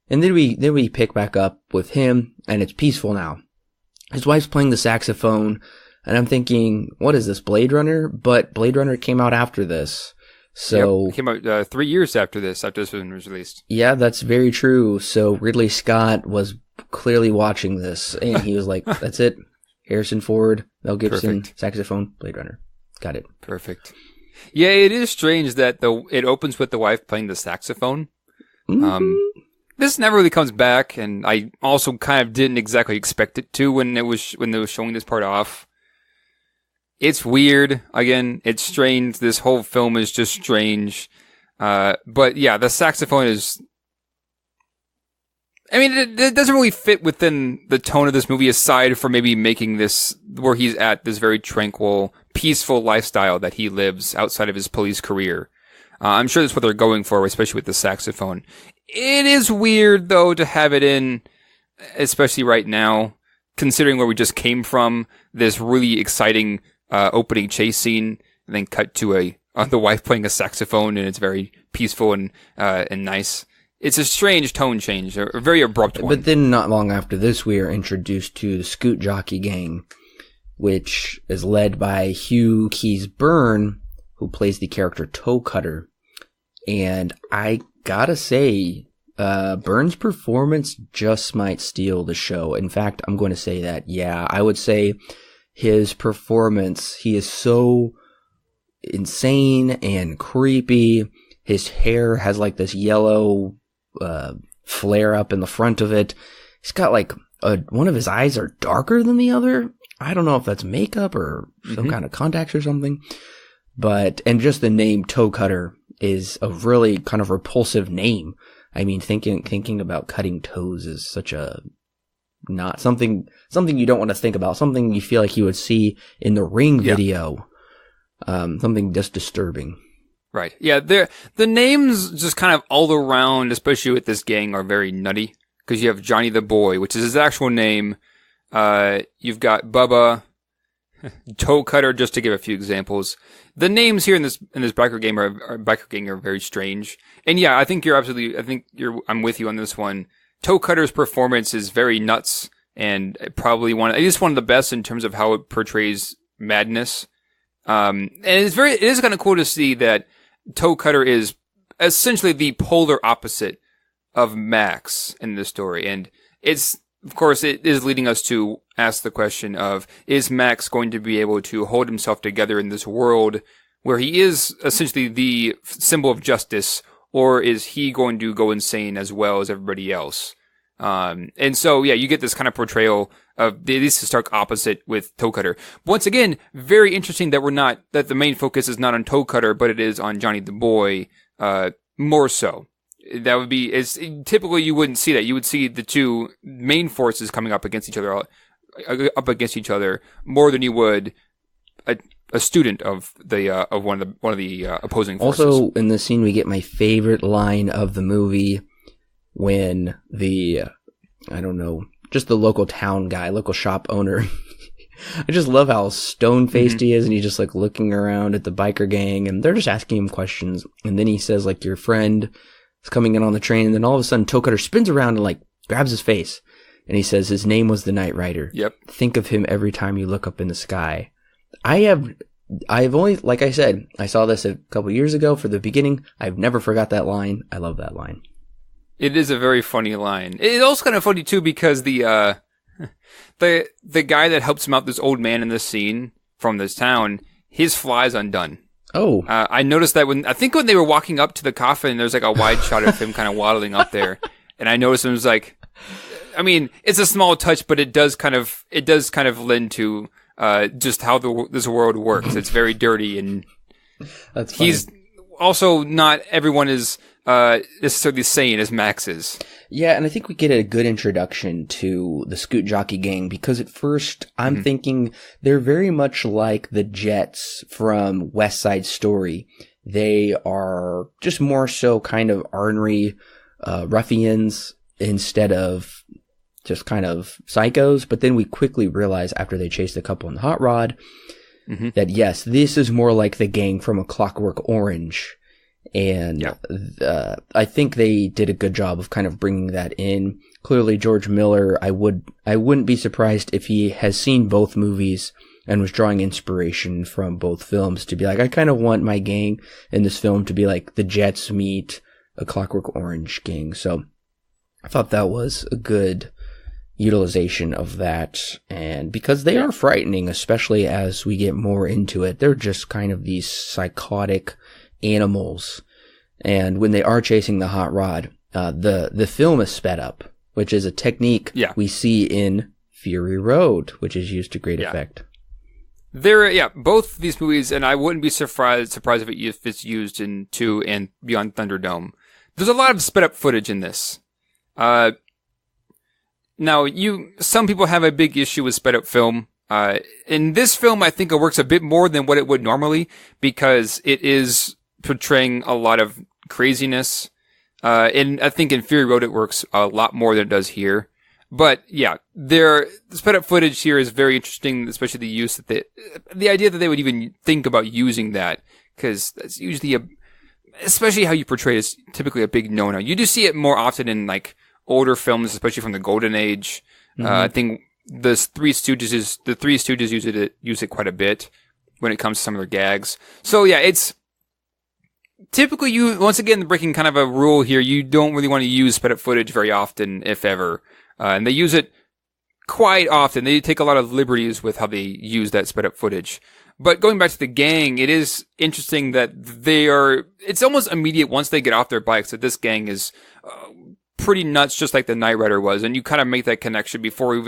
[SPEAKER 1] and then we pick back up with him, and it's peaceful now. His wife's playing the saxophone, and I'm thinking, what is this, Blade Runner? But Blade Runner came out after this. So
[SPEAKER 2] it came out 3 years after this film was released.
[SPEAKER 1] Yeah, that's very true. So Ridley Scott was clearly watching this, and he was like, that's it. Harrison Ford, Mel Gibson, Perfect. Saxophone, Blade Runner. Got it.
[SPEAKER 2] Perfect. Yeah, it is strange that it opens with the wife playing the saxophone. Mm-hmm. This never really comes back, and I also kind of didn't exactly expect it to when they was showing this part off. It's weird. Again, it's strange. This whole film is just strange. But yeah, the saxophone is... I mean, it doesn't really fit within the tone of this movie, aside from maybe making this where he's at this very tranquil, peaceful lifestyle that he lives outside of his police career. I'm sure that's what they're going for, especially with the saxophone. It is weird, though, to have it in, especially right now, considering where we just came from, this really exciting opening chase scene, and then cut to the wife playing a saxophone, and it's very peaceful and nice. It's a strange tone change, a very abrupt one.
[SPEAKER 1] But then not long after this, we are introduced to the Scoot Jockey Gang, which is led by Hugh Keys Byrne, who plays the character Toe Cutter. And I gotta say, Byrne's performance just might steal the show. In fact, I'm going to say that, yeah, I would say his performance, he is so insane and creepy. His hair has like this yellow flare up in the front of it. He's got like one of his eyes are darker than the other. I don't know if that's makeup or some kind of contacts or something. And just the name Toe Cutter is a really kind of repulsive name. I mean, thinking about cutting toes is such a not something you don't want to think about. Something you feel like you would see in the Ring video. Something just disturbing.
[SPEAKER 2] Right. Yeah, the names just kind of all around, especially with this gang, are very nutty. Because you have Johnny the Boy, which is his actual name. You've got Bubba, Toe Cutter, just to give a few examples. The names here in this biker gang are very strange. And yeah, I'm with you on this one. Toe Cutter's performance is very nuts, and probably one of the best in terms of how it portrays madness. And it is kind of cool to see that Toe Cutter is essentially the polar opposite of Max in this story. And it is leading us to ask the question of, is Max going to be able to hold himself together in this world where he is essentially the symbol of justice, or is he going to go insane as well as everybody else? And so, yeah, you get this kind of portrayal of the stark opposite with Toe Cutter. Once again, very interesting that that the main focus is not on Toe Cutter, but it is on Johnny the Boy, more so. That would be, typically you wouldn't see that. You would see the two main forces coming up against each other more than you would a student of one of the opposing forces. Also,
[SPEAKER 1] in this scene, we get my favorite line of the movie when just the local town guy, local shop owner. I just love how stone-faced he is, and he's just like looking around at the biker gang, and they're just asking him questions. And then he says, like, your friend is coming in on the train, and then all of a sudden Toe Cutter spins around and like grabs his face, and he says his name was the Night Rider.
[SPEAKER 2] Yep.
[SPEAKER 1] Think of him every time you look up in the sky. I've only, like I said, I saw this a couple years ago for the beginning. I've never forgot that line. I love that line.
[SPEAKER 2] It is a very funny line. It's also kind of funny too because the guy that helps him out, this old man in this scene from this town, his fly's undone.
[SPEAKER 1] Oh.
[SPEAKER 2] I noticed that when they were walking up to the coffin, there's like a wide shot of him kind of waddling up there, and I noticed him was like, I mean, it's a small touch, but it does kind of lend to just how this world works. It's very dirty, and
[SPEAKER 1] that's funny.
[SPEAKER 2] He's also not everyone is necessarily sane as Max is.
[SPEAKER 1] Yeah, and I think we get a good introduction to the Scoot Jockey Gang, because at first I'm thinking they're very much like the Jets from West Side Story. They are just more so kind of ornery ruffians instead of just kind of psychos. But then we quickly realize after they chase the couple in the hot rod that yes, this is more like the gang from A Clockwork Orange. And I think they did a good job of kind of bringing that in. Clearly, George Miller, I wouldn't be surprised if he has seen both movies and was drawing inspiration from both films to be like, I kind of want my gang in this film to be like the Jets meet A Clockwork Orange gang. So I thought that was a good utilization of that. And because they are frightening, especially as we get more into it, they're just kind of these psychotic animals. And when they are chasing the hot rod, the film is sped up, which is a technique we see in Fury Road, which is used to great effect.
[SPEAKER 2] both these movies, and I wouldn't be surprised if it's used in 2 and Beyond Thunderdome. There's a lot of sped up footage in this. Now, some people have a big issue with sped up film. In this film, I think it works a bit more than what it would normally, because it is portraying a lot of craziness. And I think in Fury Road, it works a lot more than it does here. But yeah, the sped up footage here is very interesting, especially the use that the idea that they would even think about using that, because that's usually especially how you portray it is typically a big no-no. You do see it more often in like older films, especially from the Golden Age. Mm-hmm. I think the Three Stooges use it quite a bit when it comes to some of their gags. So yeah, it's typically once again, breaking kind of a rule here, you don't really want to use sped up footage very often, if ever. And they use it quite often. They take a lot of liberties with how they use that sped up footage. But going back to the gang, it is interesting that it's almost immediate once they get off their bikes that this gang is pretty nuts, just like the Knight Rider was. And you kind of make that connection before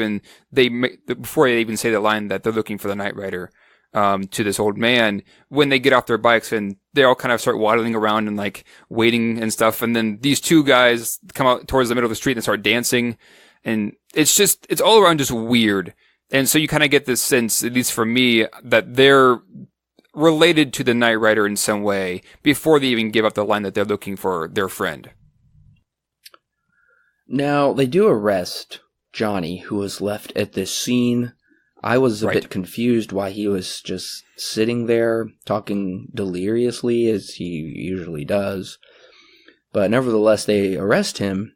[SPEAKER 2] they even say the line that they're looking for the Knight Rider, to this old man, when they get off their bikes and they all kind of start waddling around and like waiting and stuff. And then these two guys come out towards the middle of the street and start dancing. And it's all around just weird. And so you kind of get this sense, at least for me, that they're related to the Knight Rider in some way before they even give up the line that they're looking for their friend.
[SPEAKER 1] Now, they do arrest Johnny, who was left at this scene. I was a bit confused why he was just sitting there talking deliriously, as he usually does. But nevertheless, they arrest him.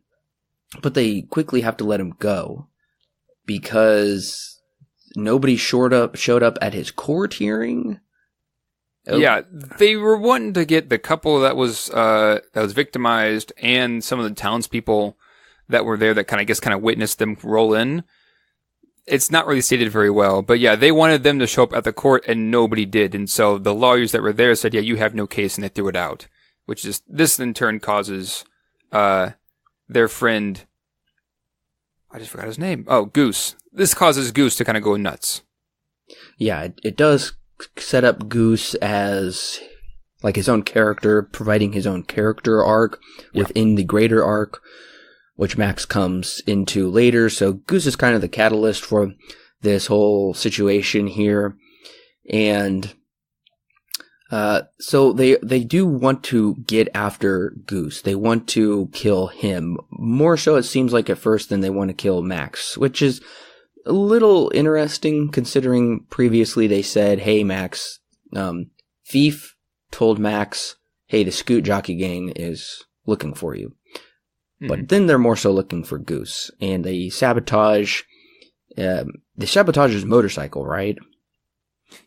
[SPEAKER 1] But they quickly have to let him go because nobody showed up at his court hearing. Oh. Yeah,
[SPEAKER 2] they were wanting to get the couple that was victimized and some of the townspeople that were there that kind of witnessed them roll in. It's not really stated very well, but yeah, they wanted them to show up at the court and nobody did. And so the lawyers that were there said, yeah, you have no case, and they threw it out, this in turn causes, their friend, I just forgot his name. Oh, Goose. This causes Goose to kind of go nuts.
[SPEAKER 1] Yeah, it does set up Goose as like his own character, providing his own character arc within the greater arc, which Max comes into later. So Goose is kind of the catalyst for this whole situation here. And so they do want to get after Goose. They want to kill him. More so, it seems like at first, than they want to kill Max, which is a little interesting considering previously they said, hey, Max, Thief told Max, hey, the Scoot Jockey Gang is looking for you. Mm-hmm. But then they're more so looking for Goose, and they sabotage his motorcycle, right?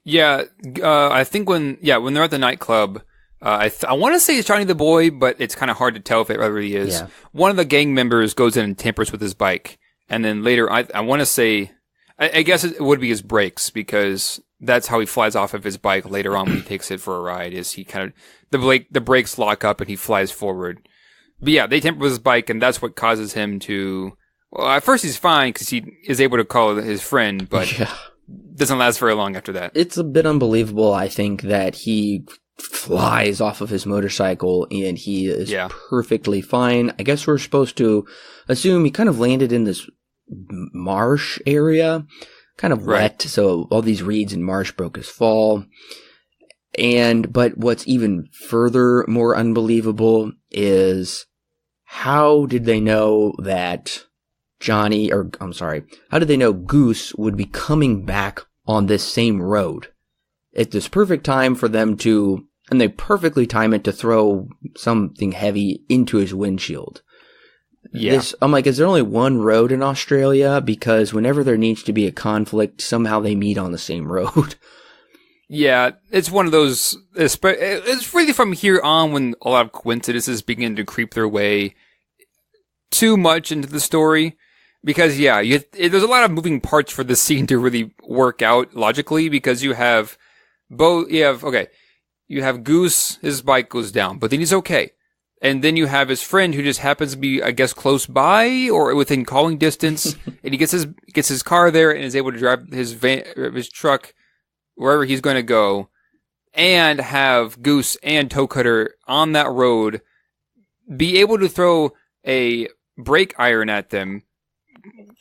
[SPEAKER 2] Yeah, I think when they're at the nightclub, I want to say it's Johnny the Boy, but it's kind of hard to tell if it really is. Yeah. One of the gang members goes in and tampers with his bike, and then later, I want to say, I guess it would be his brakes, because that's how he flies off of his bike later on when he takes it for a ride, is he kind of, the brakes lock up and he flies forward. But yeah, they tamper with his bike, and that's what causes him to, well, at first he's fine because he is able to call his friend, but doesn't last very long after that.
[SPEAKER 1] It's a bit unbelievable, I think, that he flies off of his motorcycle and he is perfectly fine. I guess we're supposed to assume he kind of landed in this marsh area, kind of wet, so all these reeds and marsh broke his fall. But what's even further more unbelievable is, how did they know that how did they know Goose would be coming back on this same road at this perfect time for them to, and they perfectly time it to throw something heavy into his windshield. Yeah. I'm like, is there only one road in Australia? Because whenever there needs to be a conflict, somehow they meet on the same road.
[SPEAKER 2] Yeah, it's one of those, it's really from here on when a lot of coincidences begin to creep their way too much into the story. Because, there's a lot of moving parts for the scene to really work out logically, because you have Goose, his bike goes down, but then he's okay. And then you have his friend who just happens to be, I guess, close by or within calling distance, and he gets his car there and is able to drive his truck wherever he's going to go, and have Goose and Toe Cutter on that road, be able to throw a brake iron at them,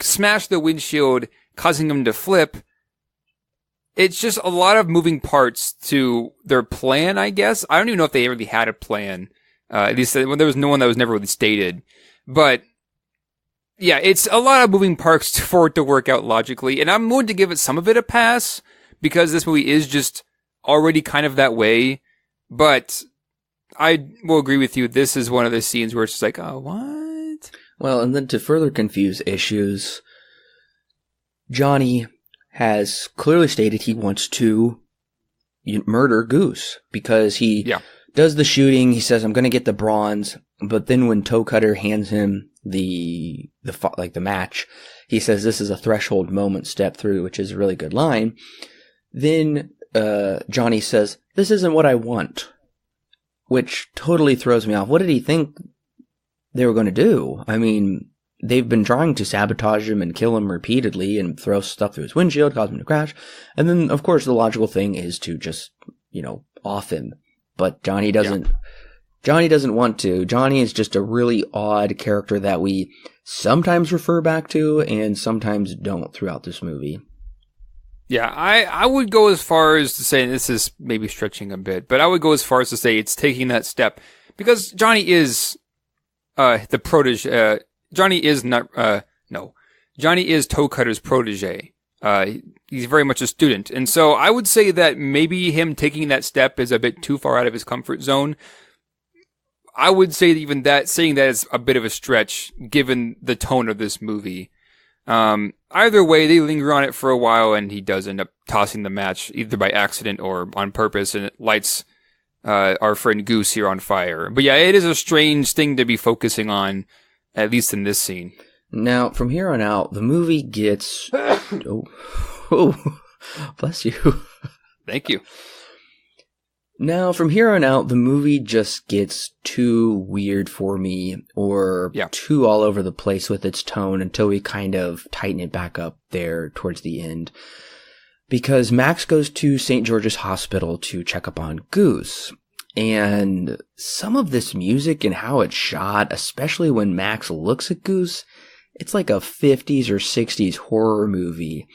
[SPEAKER 2] smash the windshield, causing them to flip. It's just a lot of moving parts to their plan, I guess. I don't even know if they really had a plan. At least there was no one that was never really stated. But yeah, it's a lot of moving parts for it to work out logically. And I'm willing to give it some of it a pass because this movie is just already kind of that way. But I will agree with you. This is one of the scenes where it's just like, oh, what?
[SPEAKER 1] Well, and then to further confuse issues, Johnny has clearly stated he wants to murder Goose because he does the shooting. He says, I'm going to get the bronze. But then when Toe Cutter hands him the match, he says, this is a threshold moment, step through, which is a really good line. Then Johnny says, this isn't what I want, which totally throws me off. What did he think they were going to do? I mean, they've been trying to sabotage him and kill him repeatedly and throw stuff through his windshield, cause him to crash. And then, of course, the logical thing is to just, off him. But Johnny doesn't. Yeah. Johnny doesn't want to. Johnny is just a really odd character that we sometimes refer back to and sometimes don't throughout this movie.
[SPEAKER 2] Yeah, I would go as far as to say, and this is maybe stretching a bit, but I would go as far as to say it's taking that step because Johnny is the protege. Johnny is Toe Cutter's protege. He's very much a student. And so I would say that maybe him taking that step is a bit too far out of his comfort zone. I would say that even that, saying that is a bit of a stretch given the tone of this movie. Either way, they linger on it for a while and he does end up tossing the match either by accident or on purpose, and it lights our friend Goose here on fire. But yeah, it is a strange thing to be focusing on, at least in this scene.
[SPEAKER 1] Now, from here on out, the movie gets... oh, bless you.
[SPEAKER 2] Thank you.
[SPEAKER 1] Now, from here on out, the movie just gets too weird for me, or too all over the place with its tone until we kind of tighten it back up there towards the end. Because Max goes to St. George's Hospital to check up on Goose. And some of this music and how it's shot, especially when Max looks at Goose, it's like a 50s or 60s horror movie.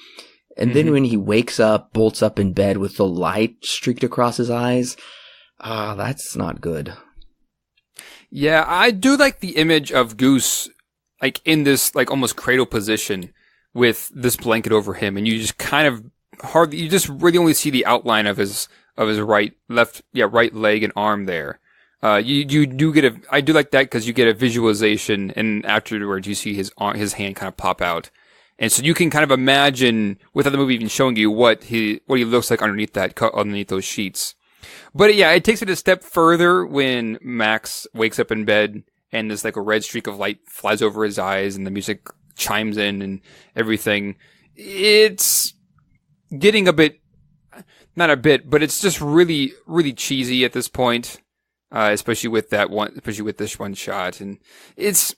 [SPEAKER 1] And then when he wakes up, bolts up in bed with the light streaked across his eyes, that's not good.
[SPEAKER 2] Yeah, I do like the image of Goose, like in this, like almost cradle position with this blanket over him. And you just kind of you just really only see the outline of his right leg and arm there. You do get I do like that because you get a visualization, and afterwards you see his hand kind of pop out. And so you can kind of imagine, without the movie even showing you, what he looks like underneath those sheets. But yeah, it takes it a step further when Max wakes up in bed and there's like a red streak of light flies over his eyes and the music chimes in and everything. It's getting not a bit, but it's just really, really cheesy at this point. Especially with this one shot. And this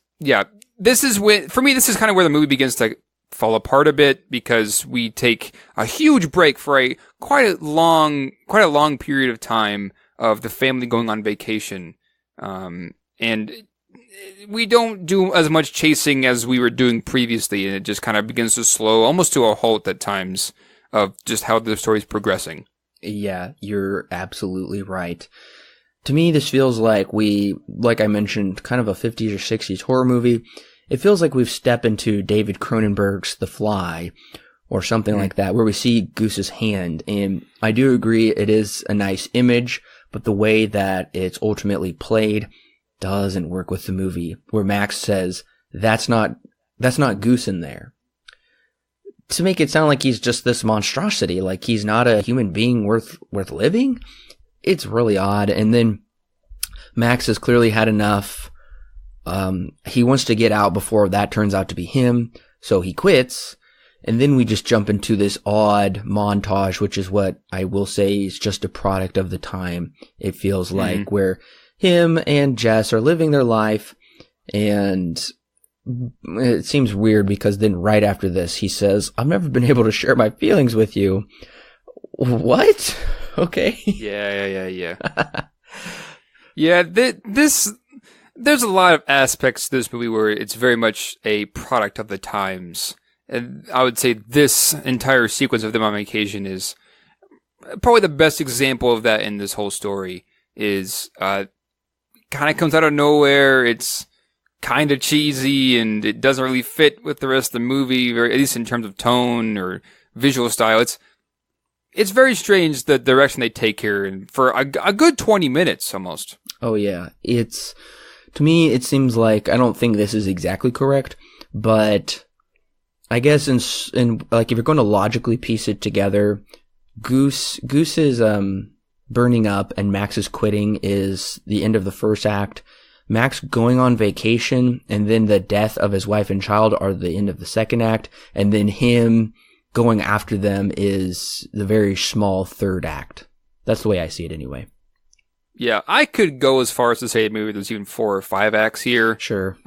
[SPEAKER 2] is for me, this is kind of where the movie begins to fall apart a bit, because we take a huge break for quite a long period of time of the family going on vacation. And we don't do as much chasing as we were doing previously, and it just kind of begins to slow almost to a halt at times of just how the story's progressing.
[SPEAKER 1] Yeah, you're absolutely right. To me, this feels like like I mentioned, kind of a 50s or 60s horror movie. It feels like we've stepped into David Cronenberg's The Fly or something like that, where we see Goose's hand. And I do agree it is a nice image, but the way that it's ultimately played doesn't work with the movie, where Max says, that's not Goose in there. To make it sound like he's just this monstrosity, like he's not a human being worth living. It's really odd. And then Max has clearly had enough. He wants to get out before that turns out to be him, so he quits. And then we just jump into this odd montage, which is what I will say is just a product of the time. It feels like where him and Jess are living their life, and it seems weird because then right after this, he says, I've never been able to share my feelings with you. What? Okay.
[SPEAKER 2] Yeah. Yeah, there's a lot of aspects to this movie where it's very much a product of the times. And I would say this entire sequence of them on vacation is probably the best example of that in this whole story. Is kind of comes out of nowhere. It's kind of cheesy and it doesn't really fit with the rest of the movie, or at least in terms of tone or visual style. It's very strange the direction they take here, and for a good 20 minutes almost.
[SPEAKER 1] Oh yeah, to me it seems like, I don't think this is exactly correct, but I guess in like if you're going to logically piece it together, Goose is burning up and Max is quitting is the end of the first act. Max going on vacation and then the death of his wife and child are the end of the second act, and then him going after them is the very small third act. That's the way I see it anyway.
[SPEAKER 2] Yeah, I could go as far as to say maybe there's even 4 or 5 acts here.
[SPEAKER 1] Sure.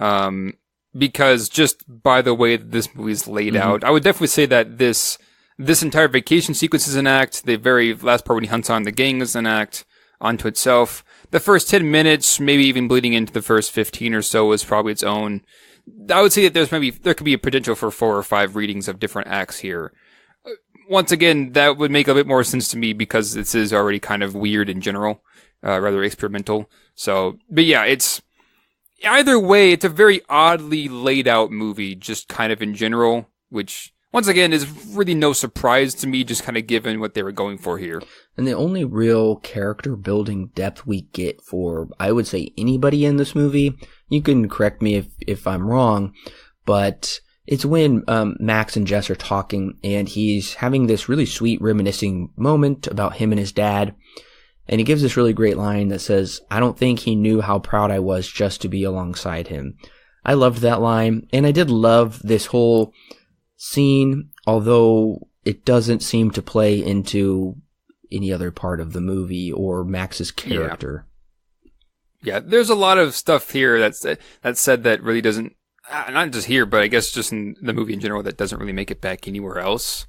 [SPEAKER 2] Because just by the way that this movie's laid out, I would definitely say that this entire vacation sequence is an act. The very last part when he hunts on the gang is an act unto itself. The first 10 minutes, maybe even bleeding into the first 15 or so, is probably its own. I would say that there could be a potential for 4 or 5 readings of different acts here. Once again, that would make a bit more sense to me because this is already kind of weird in general, rather experimental. So, but yeah, either way, it's a very oddly laid out movie, just kind of in general, which once again is really no surprise to me, just kind of given what they were going for here.
[SPEAKER 1] And the only real character building depth we get for, I would say, anybody in this movie, you can correct me if I'm wrong, but it's when Max and Jess are talking and he's having this really sweet reminiscing moment about him and his dad. And he gives this really great line that says, "I don't think he knew how proud I was just to be alongside him." I loved that line, and I did love this whole scene, although it doesn't seem to play into any other part of the movie or Max's character.
[SPEAKER 2] Yeah, there's a lot of stuff here that's said that really doesn't, not just here, but I guess just in the movie in general, that doesn't really make it back anywhere else.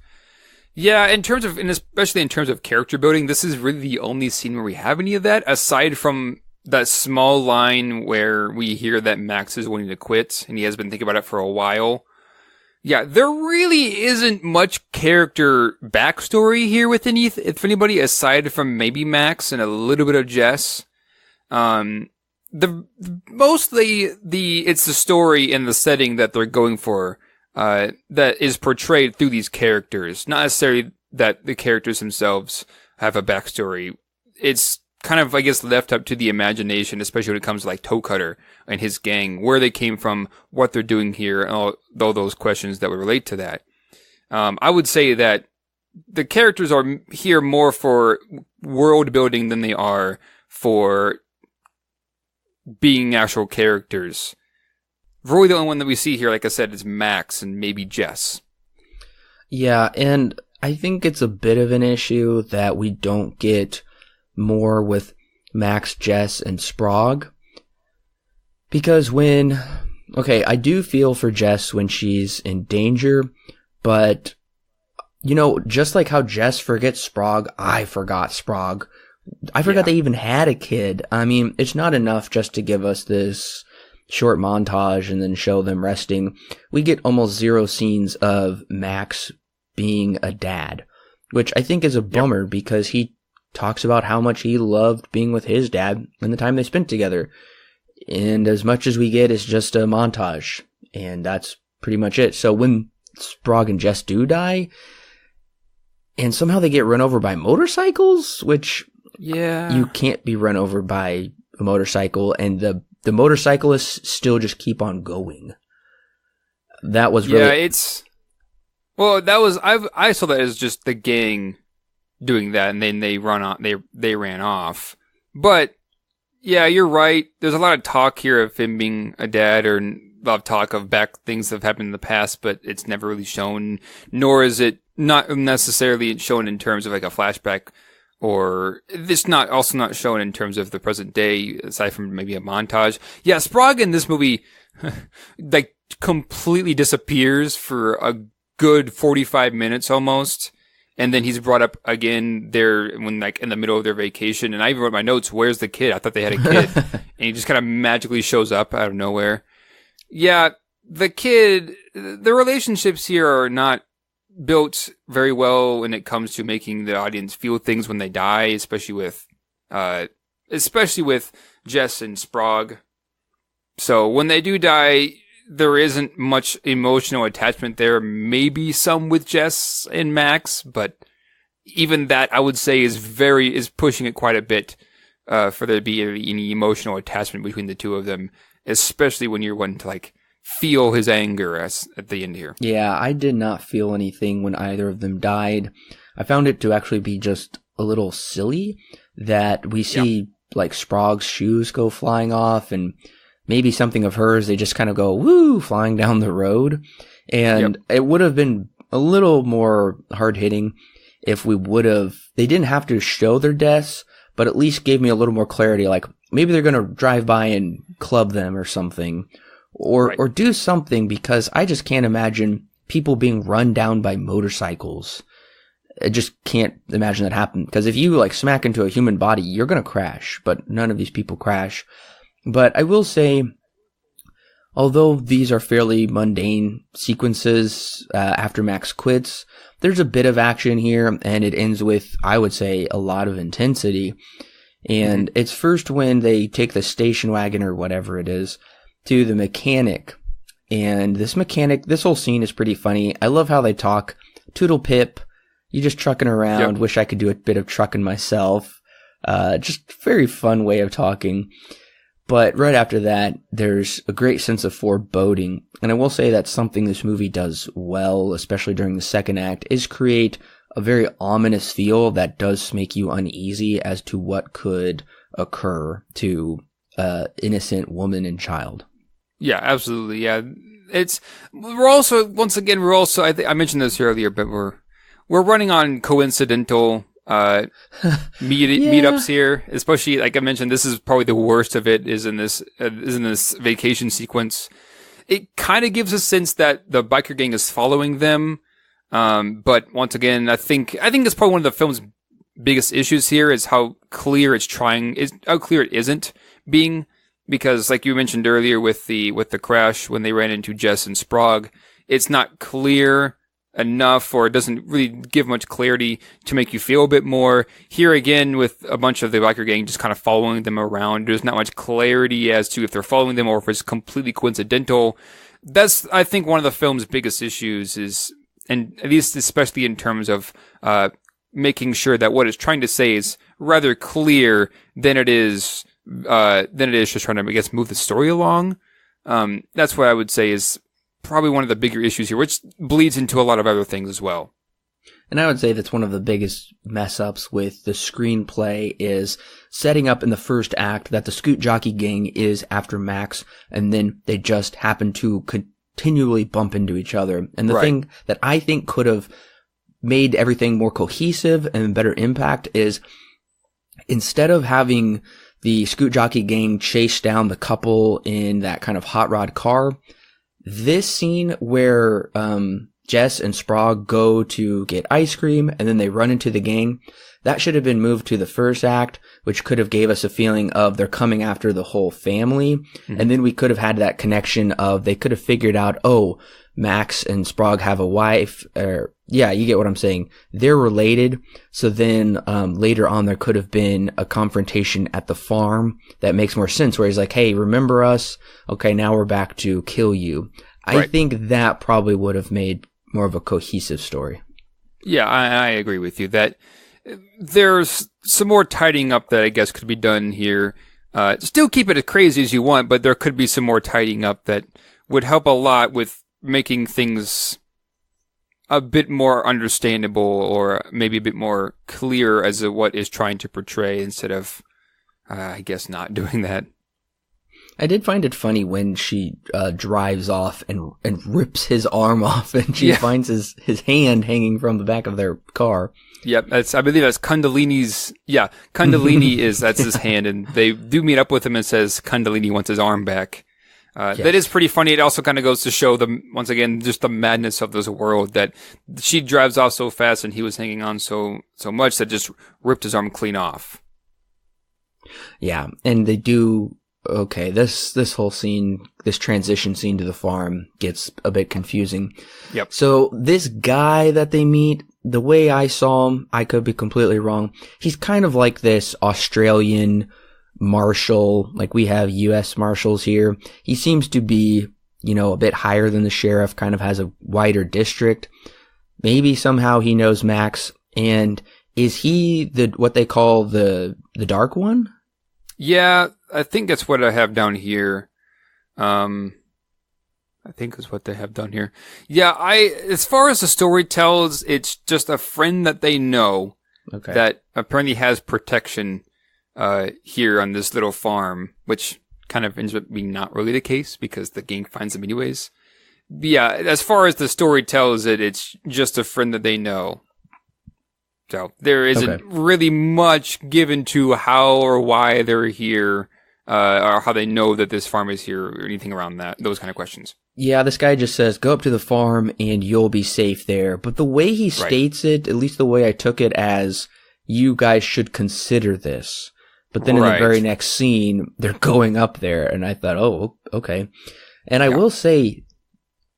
[SPEAKER 2] Yeah, and especially in terms of character building, this is really the only scene where we have any of that, aside from that small line where we hear that Max is wanting to quit, and he has been thinking about it for a while. Yeah, there really isn't much character backstory here with anybody, aside from maybe Max and a little bit of Jess. Mostly it's the story and the setting that they're going for, that is portrayed through these characters. Not necessarily that the characters themselves have a backstory. It's kind of, I guess, left up to the imagination, especially when it comes to like Toe Cutter and his gang, where they came from, what they're doing here, and all those questions that would relate to that. I would say that the characters are here more for world building than they are for being actual characters. Really, the only one that we see here, like I said, is Max and maybe Jess.
[SPEAKER 1] Yeah, and I think it's a bit of an issue that we don't get more with Max, Jess, and Sprague. Because I do feel for Jess when she's in danger, but, just like how Jess forgets Sprague, I forgot Sprague. I forgot they even had a kid. I mean, it's not enough just to give us this short montage and then show them resting. We get almost 0 scenes of Max being a dad, which I think is a bummer because he talks about how much he loved being with his dad and the time they spent together. And as much as we get is just a montage, and that's pretty much it. So when Sprague and Jess do die, and somehow they get run over by motorcycles, which you can't be run over by a motorcycle, and the motorcyclists still just keep on going. That was really... I saw that as just the gang doing that, and then they ran off. But yeah, you're right. There's a lot of talk here of him being a dad, or a lot of talk of things that have happened in the past, but it's never really shown, nor is it not necessarily shown in terms of like a flashback, or it's also not shown in terms of the present day, aside from maybe a montage. Yeah, Sprague in this movie completely disappears for a good 45 minutes almost.
[SPEAKER 2] And then he's brought up again there when like in the middle of their vacation. And I even wrote my notes, where's the kid? I thought they had a kid. And he just kind of magically shows up out of nowhere. Yeah, the kid, the relationships here are not built very well when it comes to making the audience feel things when they die, especially with Jess and Sprague. So when they do die, there isn't much emotional attachment there. Maybe some with Jess and Max, but even that I would say is pushing it quite a bit for there to be any emotional attachment between the two of them, especially when you're wanting to like feel his anger at the end here.
[SPEAKER 1] Yeah, I did not feel anything when either of them died. I found it to actually be just a little silly that we see like Sprague's shoes go flying off and maybe something of hers, they just kind of go woo flying down the road. And it would have been a little more hard hitting if they didn't have to show their deaths, but at least gave me a little more clarity. Like maybe they're going to drive by and club them or something. Or do something, because I just can't imagine people being run down by motorcycles. I just can't imagine that happen. Because if you like smack into a human body, you're going to crash. But none of these people crash. But I will say, although these are fairly mundane sequences after Max quits, there's a bit of action here. And it ends with, I would say, a lot of intensity. And it's first when they take the station wagon or whatever it is to the mechanic. And this whole scene is pretty funny. I love how they talk. Toodle pip, you just trucking around. Wish I could do a bit of trucking myself. Just very fun way of talking. But right after that, there's a great sense of foreboding. And I will say that's something this movie does well, especially during the second act, is create a very ominous feel that does make you uneasy as to what could occur to innocent woman and child.
[SPEAKER 2] Yeah, absolutely. Yeah, we're also I mentioned this earlier, but we're running on coincidental meetups here, especially like I mentioned. This is probably the worst of it. Is in this vacation sequence. It kind of gives a sense that the biker gang is following them, but once again, I think it's probably one of the film's biggest issues here is how clear it isn't being. Because, like you mentioned earlier, with the crash when they ran into Jess and Sprague, it's not clear enough, or it doesn't really give much clarity to make you feel a bit more. Here again, with a bunch of the biker gang just kind of following them around, there's not much clarity as to if they're following them or if it's completely coincidental. That's, I think, one of the film's biggest issues is, and at least especially in terms of making sure that what it's trying to say is rather clear than it is just trying to, I guess, move the story along. That's what I would say is probably one of the bigger issues here, which bleeds into a lot of other things as well.
[SPEAKER 1] And I would say that's one of the biggest mess ups with the screenplay is setting up in the first act that the Scoot Jockey gang is after Max, and then they just happen to continually bump into each other. And the thing that I think could have made everything more cohesive and better impact is instead of having the Scoot Jockey gang chase down the couple in that kind of hot rod car, this scene where Jess and Sprague go to get ice cream and then they run into the gang, that should have been moved to the first act, which could have gave us a feeling of they're coming after the whole family. Mm-hmm. And then we could have had that connection of they could have figured out, oh, Max and Sprague have a wife, or yeah, you get what I'm saying. They're related. So then, later on there could have been a confrontation at the farm that makes more sense where he's like, hey, remember us? Okay, now we're back to kill you. I think that probably would have made more of a cohesive story.
[SPEAKER 2] Yeah, I agree with you that there's some more tidying up that I guess could be done here. Still keep it as crazy as you want, but there could be some more tidying up that would help a lot with making things a bit more understandable or maybe a bit more clear as to what is trying to portray instead of, I guess, not doing that.
[SPEAKER 1] I did find it funny when she drives off and rips his arm off and she finds his hand hanging from the back of their car.
[SPEAKER 2] Yep, I believe that's Kundalini's. Yeah, Kundalini that's his hand, and they do meet up with him and says Kundalini wants his arm back.
[SPEAKER 1] Yes.
[SPEAKER 2] That is pretty funny. It also kind of goes to show once again, just the madness of this world, that she drives off so fast and he was hanging on so much that just ripped his arm clean off.
[SPEAKER 1] Yeah, and they do. Okay, this whole scene, this transition scene to the farm gets a bit confusing.
[SPEAKER 2] Yep.
[SPEAKER 1] So this guy that they meet, the way I saw him, I could be completely wrong. He's kind of like this Australian marshal, like we have U.S. marshals here. He seems to be, a bit higher than the sheriff, kind of has a wider district. Maybe somehow he knows Max. And is he what they call the Dark One?
[SPEAKER 2] Yeah, I think that's what I have down here. Yeah, as far as the story tells, it's just a friend that they know that apparently has protection here on this little farm, which kind of ends up being not really the case because the gang finds them anyways. But yeah, as far as the story tells it, it's just a friend that they know. So there isn't really much given to how or why they're here, or how they know that this farm is here, or anything around that. Those kind of questions.
[SPEAKER 1] Yeah, this guy just says, go up to the farm and you'll be safe there. But the way he states it, at least the way I took it as, you guys should consider this. But then in the very next scene, they're going up there, and I thought, oh, okay. And I will say,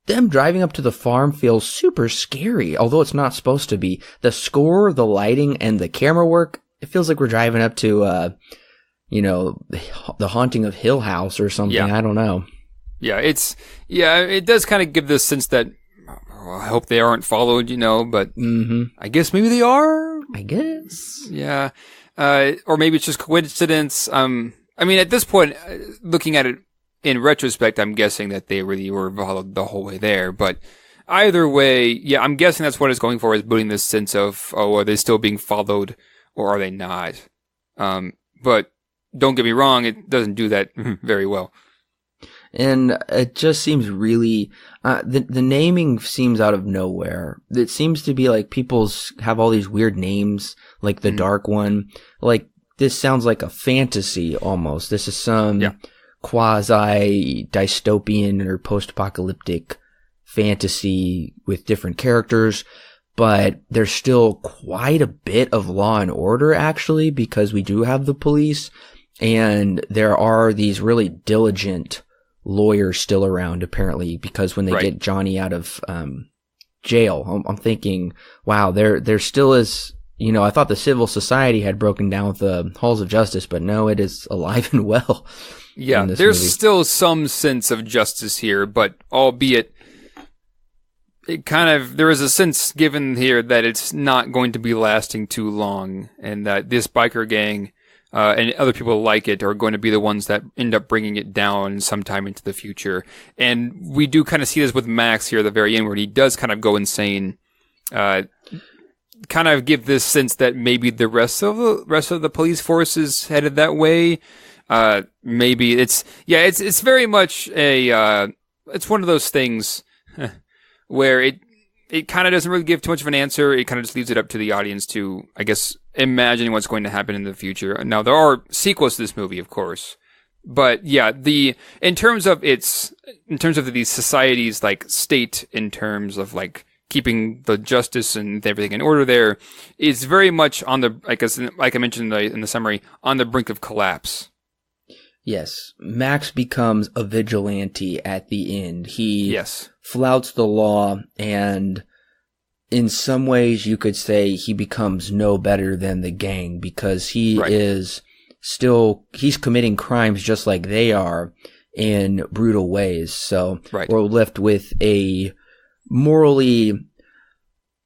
[SPEAKER 1] them driving up to the farm feels super scary, although it's not supposed to be. The score, the lighting, and the camera work, it feels like we're driving up to, the Haunting of Hill House or something.
[SPEAKER 2] Yeah.
[SPEAKER 1] I don't know.
[SPEAKER 2] Yeah, it does kind of give this sense that, I hope they aren't followed, but I guess maybe they are.
[SPEAKER 1] I guess.
[SPEAKER 2] Yeah. Or maybe it's just coincidence. I mean, at this point, looking at it in retrospect, I'm guessing that they really were followed the whole way there. But either way, yeah, I'm guessing that's what it's going for, is building this sense of, are they still being followed or are they not? But don't get me wrong, it doesn't do that very well.
[SPEAKER 1] And it just seems really, the naming seems out of nowhere. It seems to be like people's have all these weird names, like the Dark One. Like, this sounds like a fantasy almost. This is some quasi-dystopian or post-apocalyptic fantasy with different characters. But there's still quite a bit of law and order, actually, because we do have the police. And there are these really diligent lawyers still around, apparently, because when they get Johnny out of jail, I'm thinking, wow, there still is, I thought the civil society had broken down with the halls of justice, but no, it is alive and well.
[SPEAKER 2] Yeah, there's still some sense of justice here, but albeit there is a sense given here that it's not going to be lasting too long, and that this biker gang and other people like it are going to be the ones that end up bringing it down sometime into the future. And we do kind of see this with Max here at the very end, where he does kind of go insane, kind of give this sense that maybe the rest of the police force is headed that way. Maybe it's very much it's one of those things where it kind of doesn't really give too much of an answer. It kind of just leaves it up to the audience to, I guess, imagine what's going to happen in the future. Now, there are sequels to this movie, of course. But yeah, in terms of these societies, like state, in terms of like keeping the justice and everything in order there, is very much on the, I guess, like I mentioned in the summary, on the brink of collapse.
[SPEAKER 1] Yes. Max becomes a vigilante at the end. He flouts the law, and in some ways you could say he becomes no better than the gang, because he is he's committing crimes just like they are in brutal ways. So we're left with a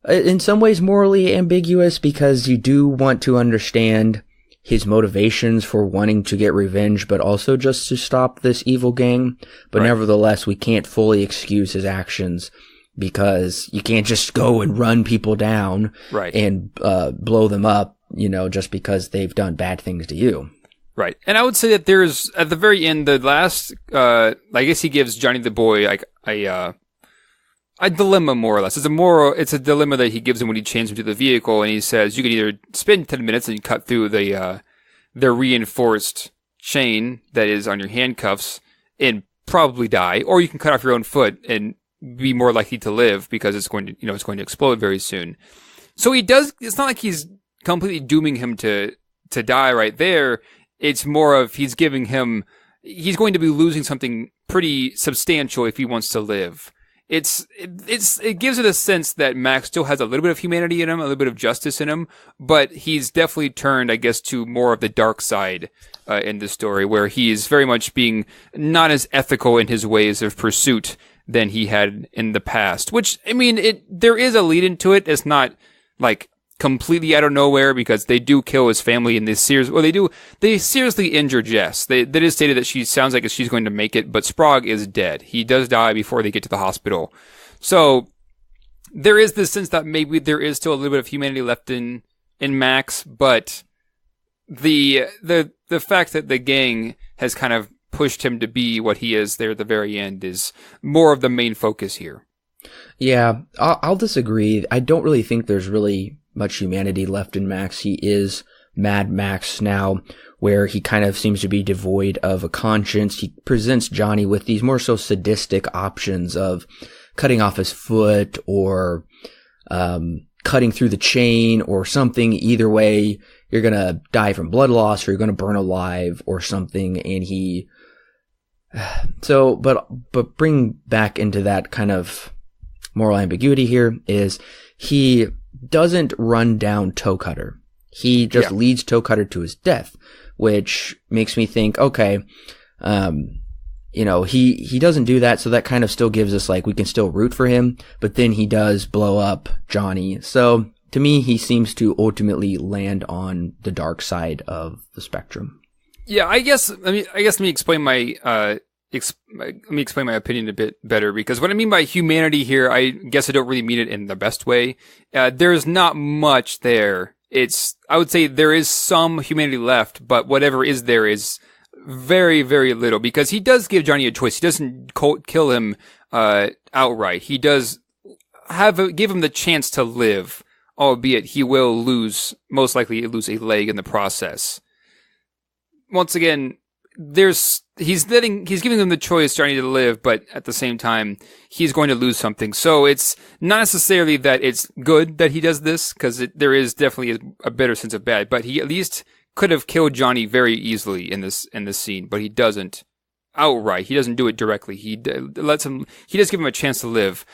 [SPEAKER 1] in some ways morally ambiguous, because you do want to understand his motivations for wanting to get revenge, but also just to stop this evil gang. But nevertheless, we can't fully excuse his actions, because you can't just go and run people down and blow them up, just because they've done bad things to you.
[SPEAKER 2] Right. And I would say that there's, at the very end, the last, I guess he gives Johnny the boy like a dilemma, more or less. It's a dilemma that he gives him when he chains him to the vehicle, and he says, you can either spend 10 minutes and cut through the reinforced chain that is on your handcuffs and probably die, or you can cut off your own foot and be more likely to live because it's going to explode very soon. So he does, it's not like he's completely dooming him to die right there. It's more of he's going to be losing something pretty substantial if he wants to live. It gives it a sense that Max still has a little bit of humanity in him, a little bit of justice in him, but he's definitely turned, I guess, to more of the dark side in the story, where he is very much being not as ethical in his ways of pursuit than he had in the past. Which, I mean, there is a lead into it. It's not like completely out of nowhere, because they do kill his family in this series. Well, they seriously injure Jess. That is stated that she sounds like she's going to make it, but Sprague is dead. He does die before they get to the hospital. So there is this sense that maybe there is still a little bit of humanity left in Max, but the fact that the gang has kind of pushed him to be what he is there at the very end is more of the main focus here.
[SPEAKER 1] Yeah, I'll disagree. I don't really think there's really much humanity left in Max. He is Mad Max now, where he kind of seems to be devoid of a conscience. He presents Johnny with these more so sadistic options of cutting off his foot or cutting through the chain or something. Either way, you're going to die from blood loss or you're going to burn alive or something. And but bring back into that kind of moral ambiguity here is he doesn't run down Toe Cutter. He just leads Toe Cutter to his death, which makes me think, okay, he doesn't do that, so that kind of still gives us, like, we can still root for him, but then he does blow up Johnny. So to me, he seems to ultimately land on the dark side of the spectrum.
[SPEAKER 2] Yeah, I guess let me explain my opinion a bit better, because what I mean by humanity here, I guess I don't really mean it in the best way. There's not much there. I would say there is some humanity left, but whatever is there is very, very little, because he does give Johnny a choice. He doesn't kill him, outright. He does give him the chance to live, albeit he will most likely lose a leg in the process. Once again, he's giving them the choice, Johnny, to live, but at the same time, he's going to lose something. So it's not necessarily that it's good that he does this, because there is definitely a better sense of bad, but he at least could have killed Johnny very easily in this scene, but he doesn't outright. He doesn't do it directly. He does give him a chance to live.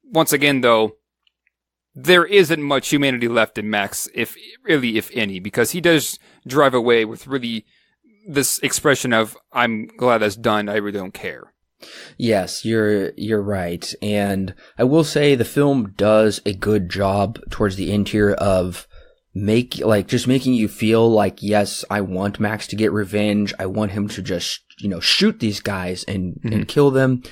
[SPEAKER 2] Once again, though, there isn't much humanity left in Max, if any, because he does drive away with really this expression of, I'm glad that's done, I really don't care.
[SPEAKER 1] Yes, you're right. And I will say the film does a good job towards the end here of just making you feel like, yes, I want Max to get revenge. I want him to just, shoot these guys and kill them.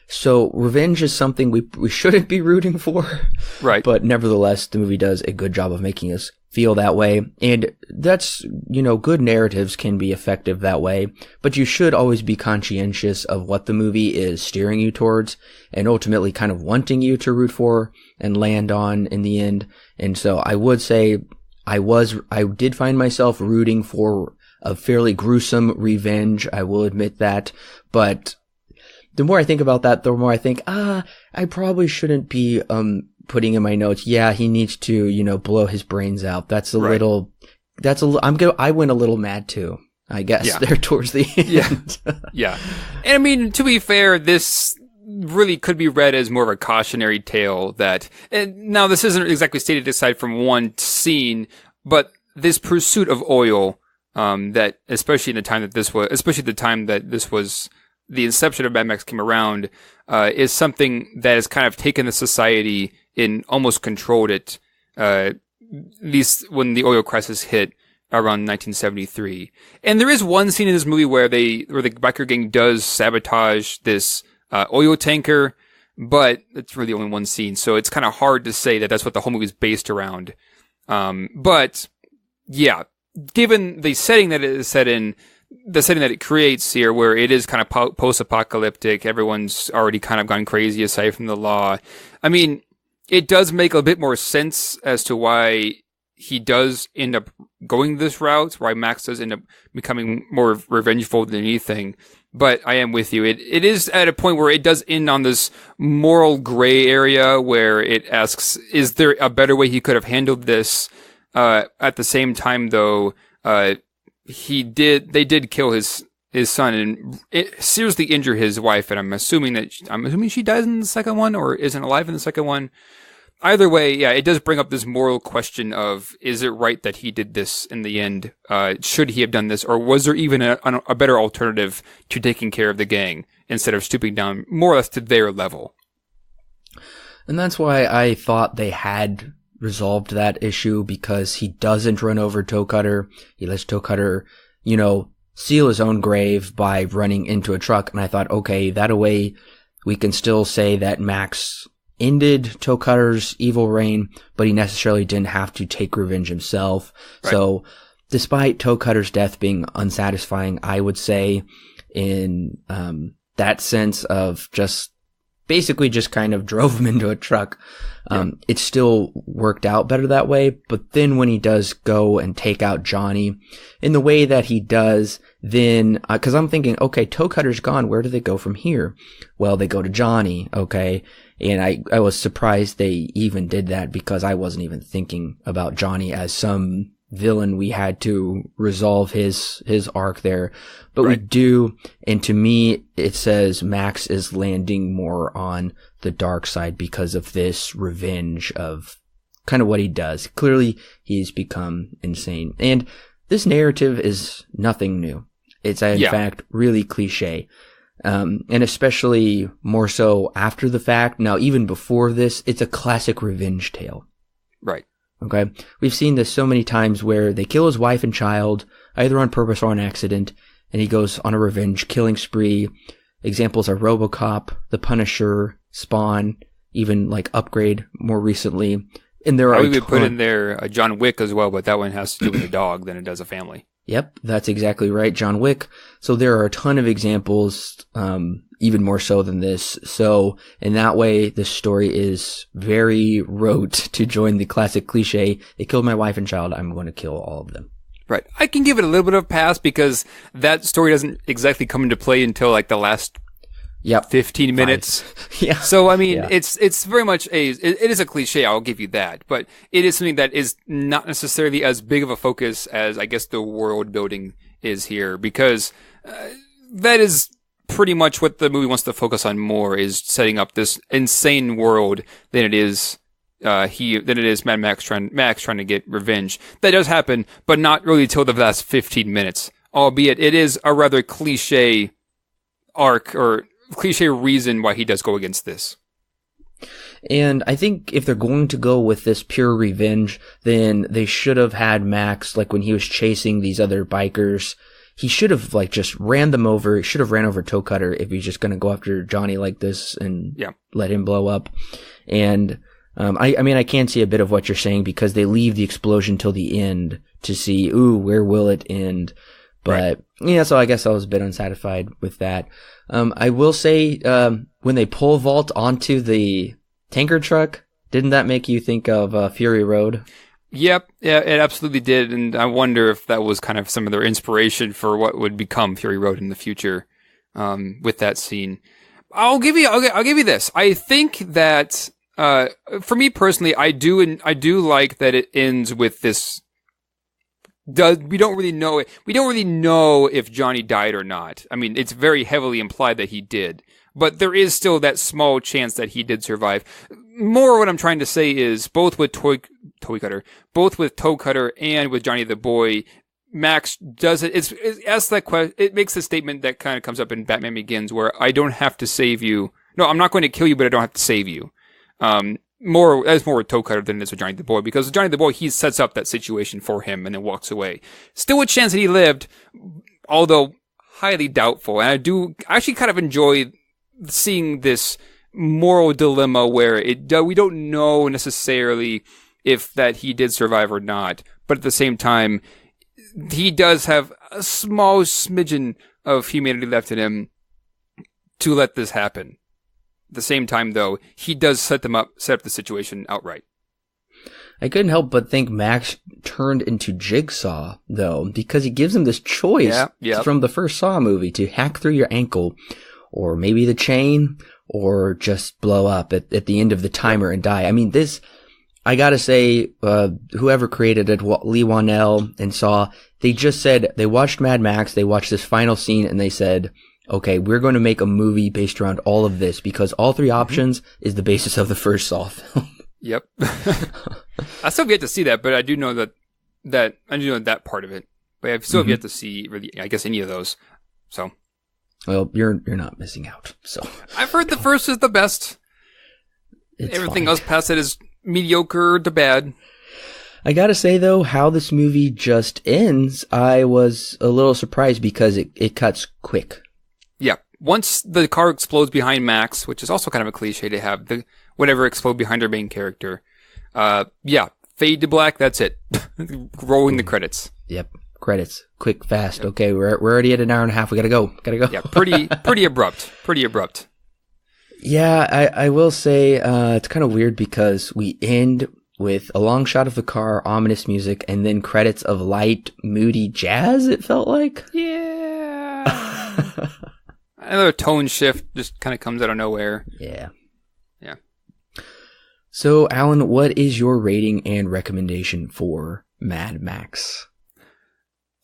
[SPEAKER 1] So revenge is something we shouldn't be rooting for. Right. But nevertheless, the movie does a good job of making us feel that way. And that's, good narratives can be effective that way, but you should always be conscientious of what the movie is steering you towards and ultimately kind of wanting you to root for and land on in the end. And so I would say I did find myself rooting for a fairly gruesome revenge. I will admit that, but the more I think about that, the more I think, I probably shouldn't be, putting in my notes, yeah, he needs to, blow his brains out. I went a little mad too, I guess, there towards the end.
[SPEAKER 2] Yeah. And I mean, to be fair, this really could be read as more of a cautionary tale now this isn't exactly stated aside from one scene, but this pursuit of oil, that especially the time that this was, the inception of Mad Max came around, is something that has kind of taken the society and almost controlled it, at least when the oil crisis hit around 1973. And there is one scene in this movie where the biker gang does sabotage this oil tanker, but it's really only one scene, so it's kind of hard to say that that's what the whole movie is based around. But yeah, given the setting that it is set in, the setting that it creates here, where it is kind of post-apocalyptic, everyone's already kind of gone crazy aside from the law. I mean, it does make a bit more sense as to why he does end up going this route, why Max does end up becoming more revengeful than anything. But I am with you. It is at a point where it does end on this moral gray area where it asks, is there a better way he could have handled this? At the same time, though, they did kill his son and it seriously injure his wife. And I'm assuming she dies in the second one or isn't alive in the second one. Either way, yeah, it does bring up this moral question of, is it right that he did this in the end? Should he have done this? Or was there even a better alternative to taking care of the gang instead of stooping down more or less to their level?
[SPEAKER 1] And that's why I thought they had resolved that issue, because he doesn't run over Toe Cutter. He lets Toe Cutter, seal his own grave by running into a truck. And I thought, okay, that way we can still say that Max ended Toe Cutter's evil reign, but he necessarily didn't have to take revenge himself. Right. So despite Toe Cutter's death being unsatisfying, I would say in that sense of just basically just kind of drove him into a truck, it still worked out better that way. But then when he does go and take out Johnny in the way that he does, then because I'm thinking, okay, Toe Cutter's gone, where do they go from here? Well, they go to Johnny, okay. And I was surprised they even did that, because I wasn't even thinking about Johnny as some villain we had to resolve his arc there. But right. We do, and to me, it says Max is landing more on the dark side because of this revenge of kind of what he does. Clearly, he's become insane. And this narrative is nothing new. It's, in fact, really cliche. And especially more so after the fact. Now, even before this, it's a classic revenge tale.
[SPEAKER 2] Right.
[SPEAKER 1] Okay. We've seen this so many times where they kill his wife and child, either on purpose or on accident, and he goes on a revenge killing spree. Examples are RoboCop, The Punisher, Spawn, even like Upgrade more recently. And there are
[SPEAKER 2] we would put in there John Wick as well, but that one has to do with a dog than it does a family.
[SPEAKER 1] Yep, that's exactly right, John Wick. So there are a ton of examples, even more so than this. So in that way, the story is very rote to join the classic cliche. They killed my wife and child, I'm going to kill all of them.
[SPEAKER 2] Right. I can give it a little bit of a pass because that story doesn't exactly come into play until like the last 15 minutes.
[SPEAKER 1] Yeah.
[SPEAKER 2] So, I mean, it's very much it is a cliche, I'll give you that, but it is something that is not necessarily as big of a focus as I guess the world building is here, because that is pretty much what the movie wants to focus on more, is setting up this insane world than it is Mad Max trying to get revenge. That does happen, but not really till the last 15 minutes, albeit it is a rather cliche arc or cliche reason why he does go against this.
[SPEAKER 1] And I think if they're going to go with this pure revenge, then they should have had Max, like when he was chasing these other bikers, he should have like just ran them over. He should have ran over Toe Cutter if he's just going to go after Johnny like this and let him blow up. And I mean, I can see a bit of what you're saying, because they leave the explosion till the end to see, where will it end? But so I guess I was a bit unsatisfied with that. I will say, when they pole vault onto the tanker truck, didn't that make you think of Fury Road?
[SPEAKER 2] Yep, yeah, it absolutely did, and I wonder if that was kind of some of their inspiration for what would become Fury Road in the future, with that scene. I'll give you this. I think that, for me personally, I do like that it ends with this. We don't really know it. We don't really know if Johnny died or not. I mean, it's very heavily implied that he did, but there is still that small chance that he did survive. More what I'm trying to say is both with Toe Cutter and with Johnny the Boy, Max does it. It asks that question. It makes a statement that kind of comes up in Batman Begins, where I don't have to save you. No, I'm not going to kill you, but I don't have to save you. That's more with Toe Cutter than it is with Johnny the Boy, because Johnny the Boy, he sets up that situation for him and then walks away. Still a chance that he lived, although highly doubtful. And I do actually kind of enjoy seeing this moral dilemma where we don't know necessarily if that he did survive or not, but at the same time, he does have a small smidgen of humanity left in him to let this happen. At the same time, though, he does set up the situation outright.
[SPEAKER 1] I couldn't help but think Max turned into Jigsaw, though, because he gives him this choice from the first Saw movie to hack through your ankle, or maybe the chain, or just blow up at the end of the timer and die. I mean, this, I gotta say, whoever created it, Lee Wanell and Saw, they just said, they watched Mad Max, they watched this final scene, and they said, okay, we're going to make a movie based around all of this, because all three options is the basis of the first Saw film.
[SPEAKER 2] Yep. I still have yet to see that, but I do know that part of it. But I still have yet to see, really, I guess, any of those. So.
[SPEAKER 1] Well, you're not missing out. So
[SPEAKER 2] I've heard the first is the best. Everything else past it is mediocre to bad.
[SPEAKER 1] I gotta say, though, how this movie just ends, I was a little surprised because it cuts quick.
[SPEAKER 2] Yeah. Once the car explodes behind Max, which is also kind of a cliche to have, whatever explode behind our main character. Fade to black, that's it. Rolling the credits.
[SPEAKER 1] Yep. Credits. Quick, fast. Yep. Okay, we're already at an hour and a half. We gotta go.
[SPEAKER 2] Yeah, pretty abrupt. Pretty abrupt.
[SPEAKER 1] Yeah, I will say, it's kind of weird because we end with a long shot of the car, ominous music, and then credits of light, moody jazz, it felt like.
[SPEAKER 2] Yeah. Another tone shift just kind of comes out of nowhere.
[SPEAKER 1] Yeah.
[SPEAKER 2] Yeah.
[SPEAKER 1] So, Alan, what is your rating and recommendation for Mad Max?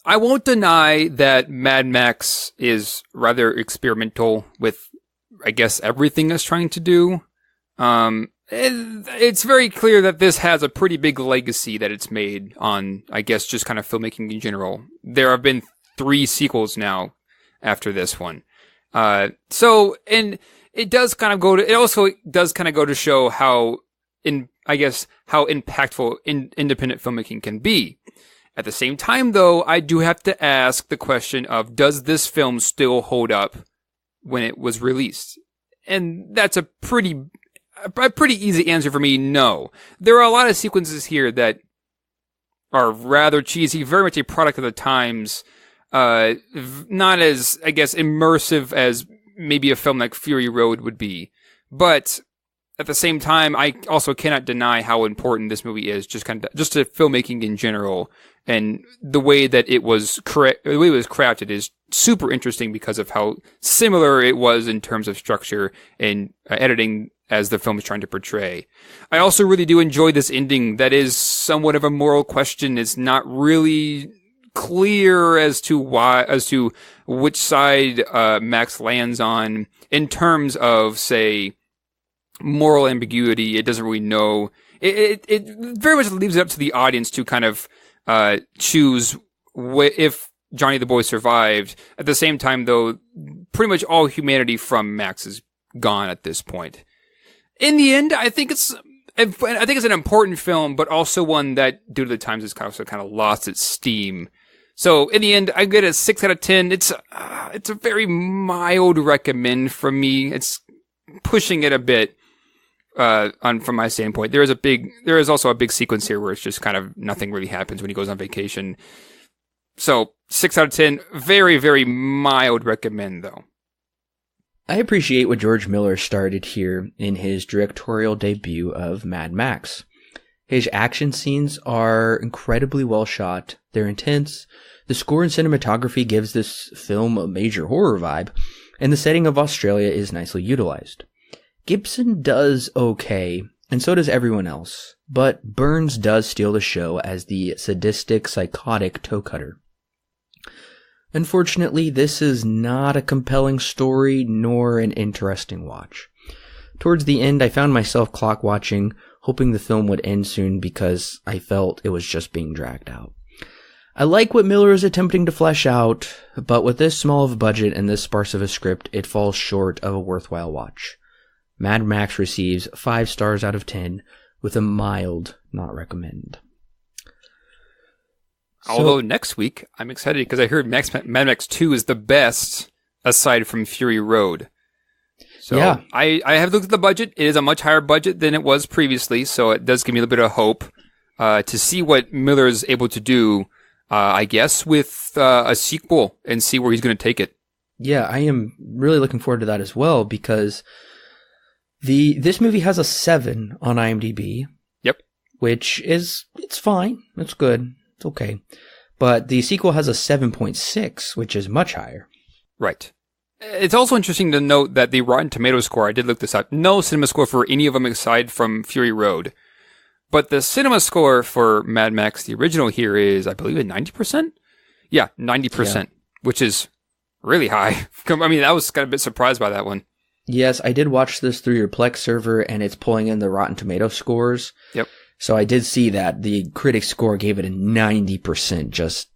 [SPEAKER 2] I won't deny that Mad Max is rather experimental with, I guess, everything it's trying to do. It's very clear that this has a pretty big legacy that it's made on, I guess, just kind of filmmaking in general. There have been 3 sequels now after this one. And it does kind of go to show how impactful independent filmmaking can be. At the same time, though, I do have to ask the question of, does this film still hold up when it was released? And that's a pretty easy answer for me, no. There are a lot of sequences here that are rather cheesy, very much a product of the times, not as, I guess, immersive as maybe a film like Fury Road would be. But at the same time, I also cannot deny how important this movie is, just to filmmaking in general. And the way that it was crafted is super interesting because of how similar it was in terms of structure and editing as the film is trying to portray. I also really do enjoy this ending that is somewhat of a moral question. It's not really clear as to which side Max lands on in terms of, say, moral ambiguity. It doesn't really know. It very much leaves it up to the audience to kind of choose if Johnny the Boy survived. At the same time, though, pretty much all humanity from Max is gone at this point. In the end, I think it's an important film, but also one that, due to the times, has also kind of lost its steam. So in the end, I get a 6 out of 10. It's a very mild recommend from me. It's pushing it a bit. From my standpoint, there is also a big sequence here where it's just kind of nothing really happens when he goes on vacation. So 6 out of 10, very, very mild recommend though.
[SPEAKER 1] I appreciate what George Miller started here in his directorial debut of Mad Max. His action scenes are incredibly well shot. They're intense. The score and cinematography gives this film a major horror vibe, and the setting of Australia is nicely utilized. Gibson does okay, and so does everyone else, but Burns does steal the show as the sadistic, psychotic toe cutter. Unfortunately, this is not a compelling story nor an interesting watch. Towards the end, I found myself clock watching, hoping the film would end soon because I felt it was just being dragged out. I like what Miller is attempting to flesh out, but with this small of a budget and this sparse of a script, it falls short of a worthwhile watch. Mad Max receives 5 stars out of 10 with a mild not recommend.
[SPEAKER 2] Although next week, I'm excited because I heard Mad Max 2 is the best aside from Fury Road. So yeah. I have looked at the budget. It is a much higher budget than it was previously, so it does give me a little bit of hope to see what Miller is able to do, I guess, with a sequel and see where he's going to take it.
[SPEAKER 1] Yeah, I am really looking forward to that as well because this movie has a 7 on IMDb.
[SPEAKER 2] Yep.
[SPEAKER 1] it's fine. It's good. It's okay. But the sequel has a 7.6, which is much higher.
[SPEAKER 2] Right. It's also interesting to note that the Rotten Tomatoes score, I did look this up, no cinema score for any of them aside from Fury Road. But the cinema score for Mad Max, the original here, is, I believe, at 90%? Yeah, 90%, which is really high. I mean, I was kind of a bit surprised by that one.
[SPEAKER 1] Yes, I did watch this through your Plex server, and it's pulling in the Rotten Tomatoes scores.
[SPEAKER 2] Yep.
[SPEAKER 1] So I did see that the critic score gave it a 90%, just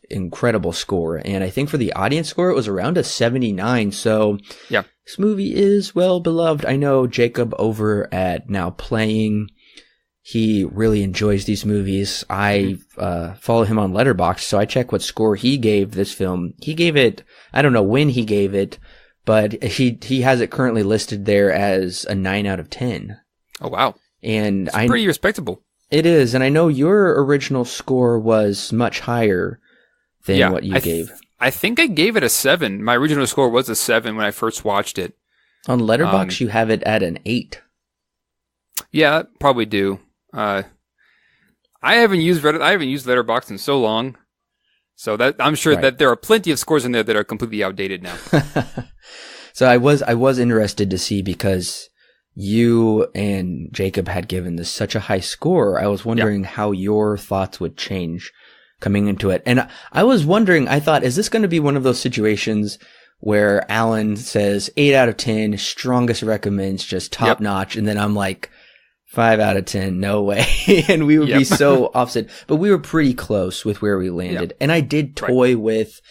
[SPEAKER 1] incredible score. And I think for the audience score, it was around a 79. So
[SPEAKER 2] yeah,
[SPEAKER 1] this movie is well beloved. I know Jacob over at Now Playing, he really enjoys these movies. I follow him on Letterboxd, so I check what score he gave this film. He gave it, I don't know when he gave it, but he has it currently listed there as a 9 out of 10.
[SPEAKER 2] Oh, wow.
[SPEAKER 1] And
[SPEAKER 2] it's pretty respectable.
[SPEAKER 1] It is, and I know your original score was much higher than what you gave.
[SPEAKER 2] I think I gave it a 7. My original score was a 7 when I first watched it.
[SPEAKER 1] On Letterboxd, you have it at an 8.
[SPEAKER 2] Yeah, I probably do. I haven't used Letterboxd in so long, so that I'm sure that there are plenty of scores in there that are completely outdated now.
[SPEAKER 1] So I was interested to see, because you and Jacob had given this such a high score. I was wondering how your thoughts would change coming into it. And I was wondering, I thought, is this going to be one of those situations where Alan says 8 out of 10, strongest recommends, just top notch. And then I'm like 5 out of 10, no way. And we would be so opposite, but we were pretty close with where we landed. And I did toy with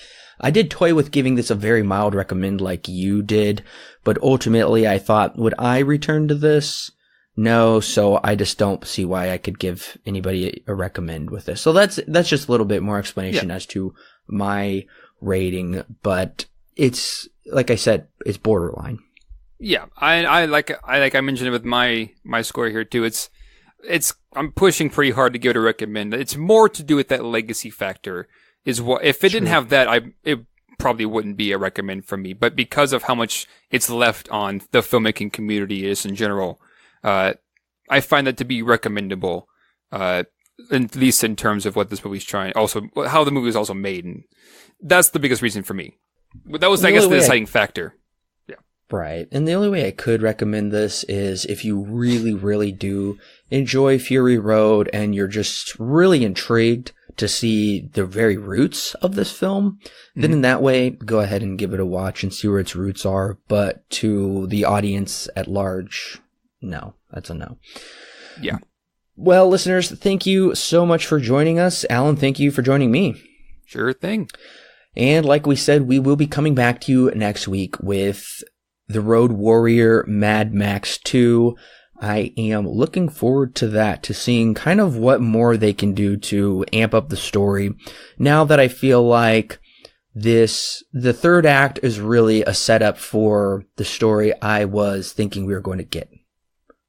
[SPEAKER 1] giving this a very mild recommend like you did, but ultimately I thought, would I return to this? No, so I just don't see why I could give anybody a recommend with this. So that's just a little bit more explanation as to my rating, but it's, like I said, it's borderline.
[SPEAKER 2] Yeah, I mentioned it with my score here too. I'm pushing pretty hard to give it a recommend. It's more to do with that legacy factor. Is what if it didn't have that, it probably wouldn't be a recommend for me. But because of how much it's left on the filmmaking community is in general, I find that to be recommendable. At least in terms of what this movie's trying, also how the movie is also made, and that's the biggest reason for me. But that was, I guess, the deciding factor. Yeah,
[SPEAKER 1] right. And the only way I could recommend this is if you really, really do enjoy Fury Road and you're just really intrigued to see the very roots of this film, then in that way, go ahead and give it a watch and see where its roots are. But to the audience at large, no, that's a no.
[SPEAKER 2] Yeah.
[SPEAKER 1] Well, listeners, thank you so much for joining us. Alan, thank you for joining me.
[SPEAKER 2] Sure thing.
[SPEAKER 1] And like we said, we will be coming back to you next week with The Road Warrior Mad Max 2. I am looking forward to that, to seeing kind of what more they can do to amp up the story. Now that I feel like the third act is really a setup for the story I was thinking we were going to get.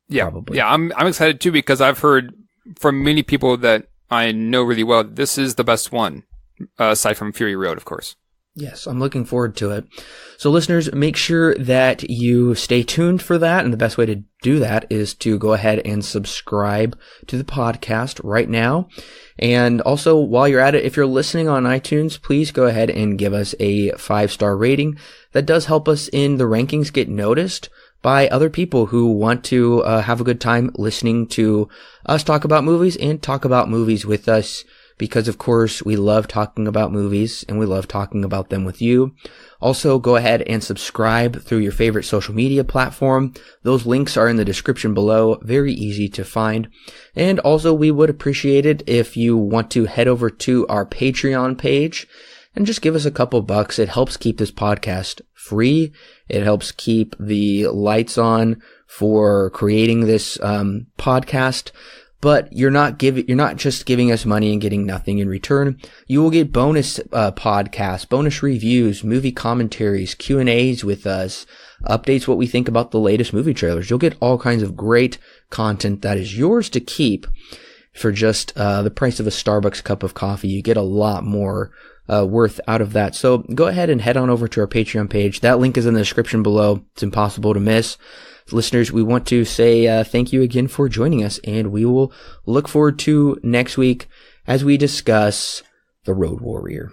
[SPEAKER 2] Yeah,
[SPEAKER 1] probably.
[SPEAKER 2] Yeah, I'm excited too, because I've heard from many people that I know really well, this is the best one, aside from Fury Road, of course.
[SPEAKER 1] Yes, I'm looking forward to it. So listeners, make sure that you stay tuned for that. And the best way to do that is to go ahead and subscribe to the podcast right now. And also, while you're at it, if you're listening on iTunes, please go ahead and give us a 5-star rating. That does help us in the rankings get noticed by other people who want to have a good time listening to us talk about movies and talk about movies with us. Because, of course, we love talking about movies and we love talking about them with you. Also, go ahead and subscribe through your favorite social media platform. Those links are in the description below. Very easy to find. And also, we would appreciate it if you want to head over to our Patreon page and just give us a couple bucks. It helps keep this podcast free. It helps keep the lights on for creating this podcast. But you're not just giving us money and getting nothing in return. You will get bonus podcasts, bonus reviews, movie commentaries, Q&As with us, updates what we think about the latest movie trailers. You'll get all kinds of great content that is yours to keep for just the price of a Starbucks cup of coffee. You get a lot more worth out of that. So go ahead and head on over to our Patreon page. That link is in the description below. It's impossible to miss. listeners, we want to say thank you again for joining us, and we will look forward to next week as we discuss The Road Warrior.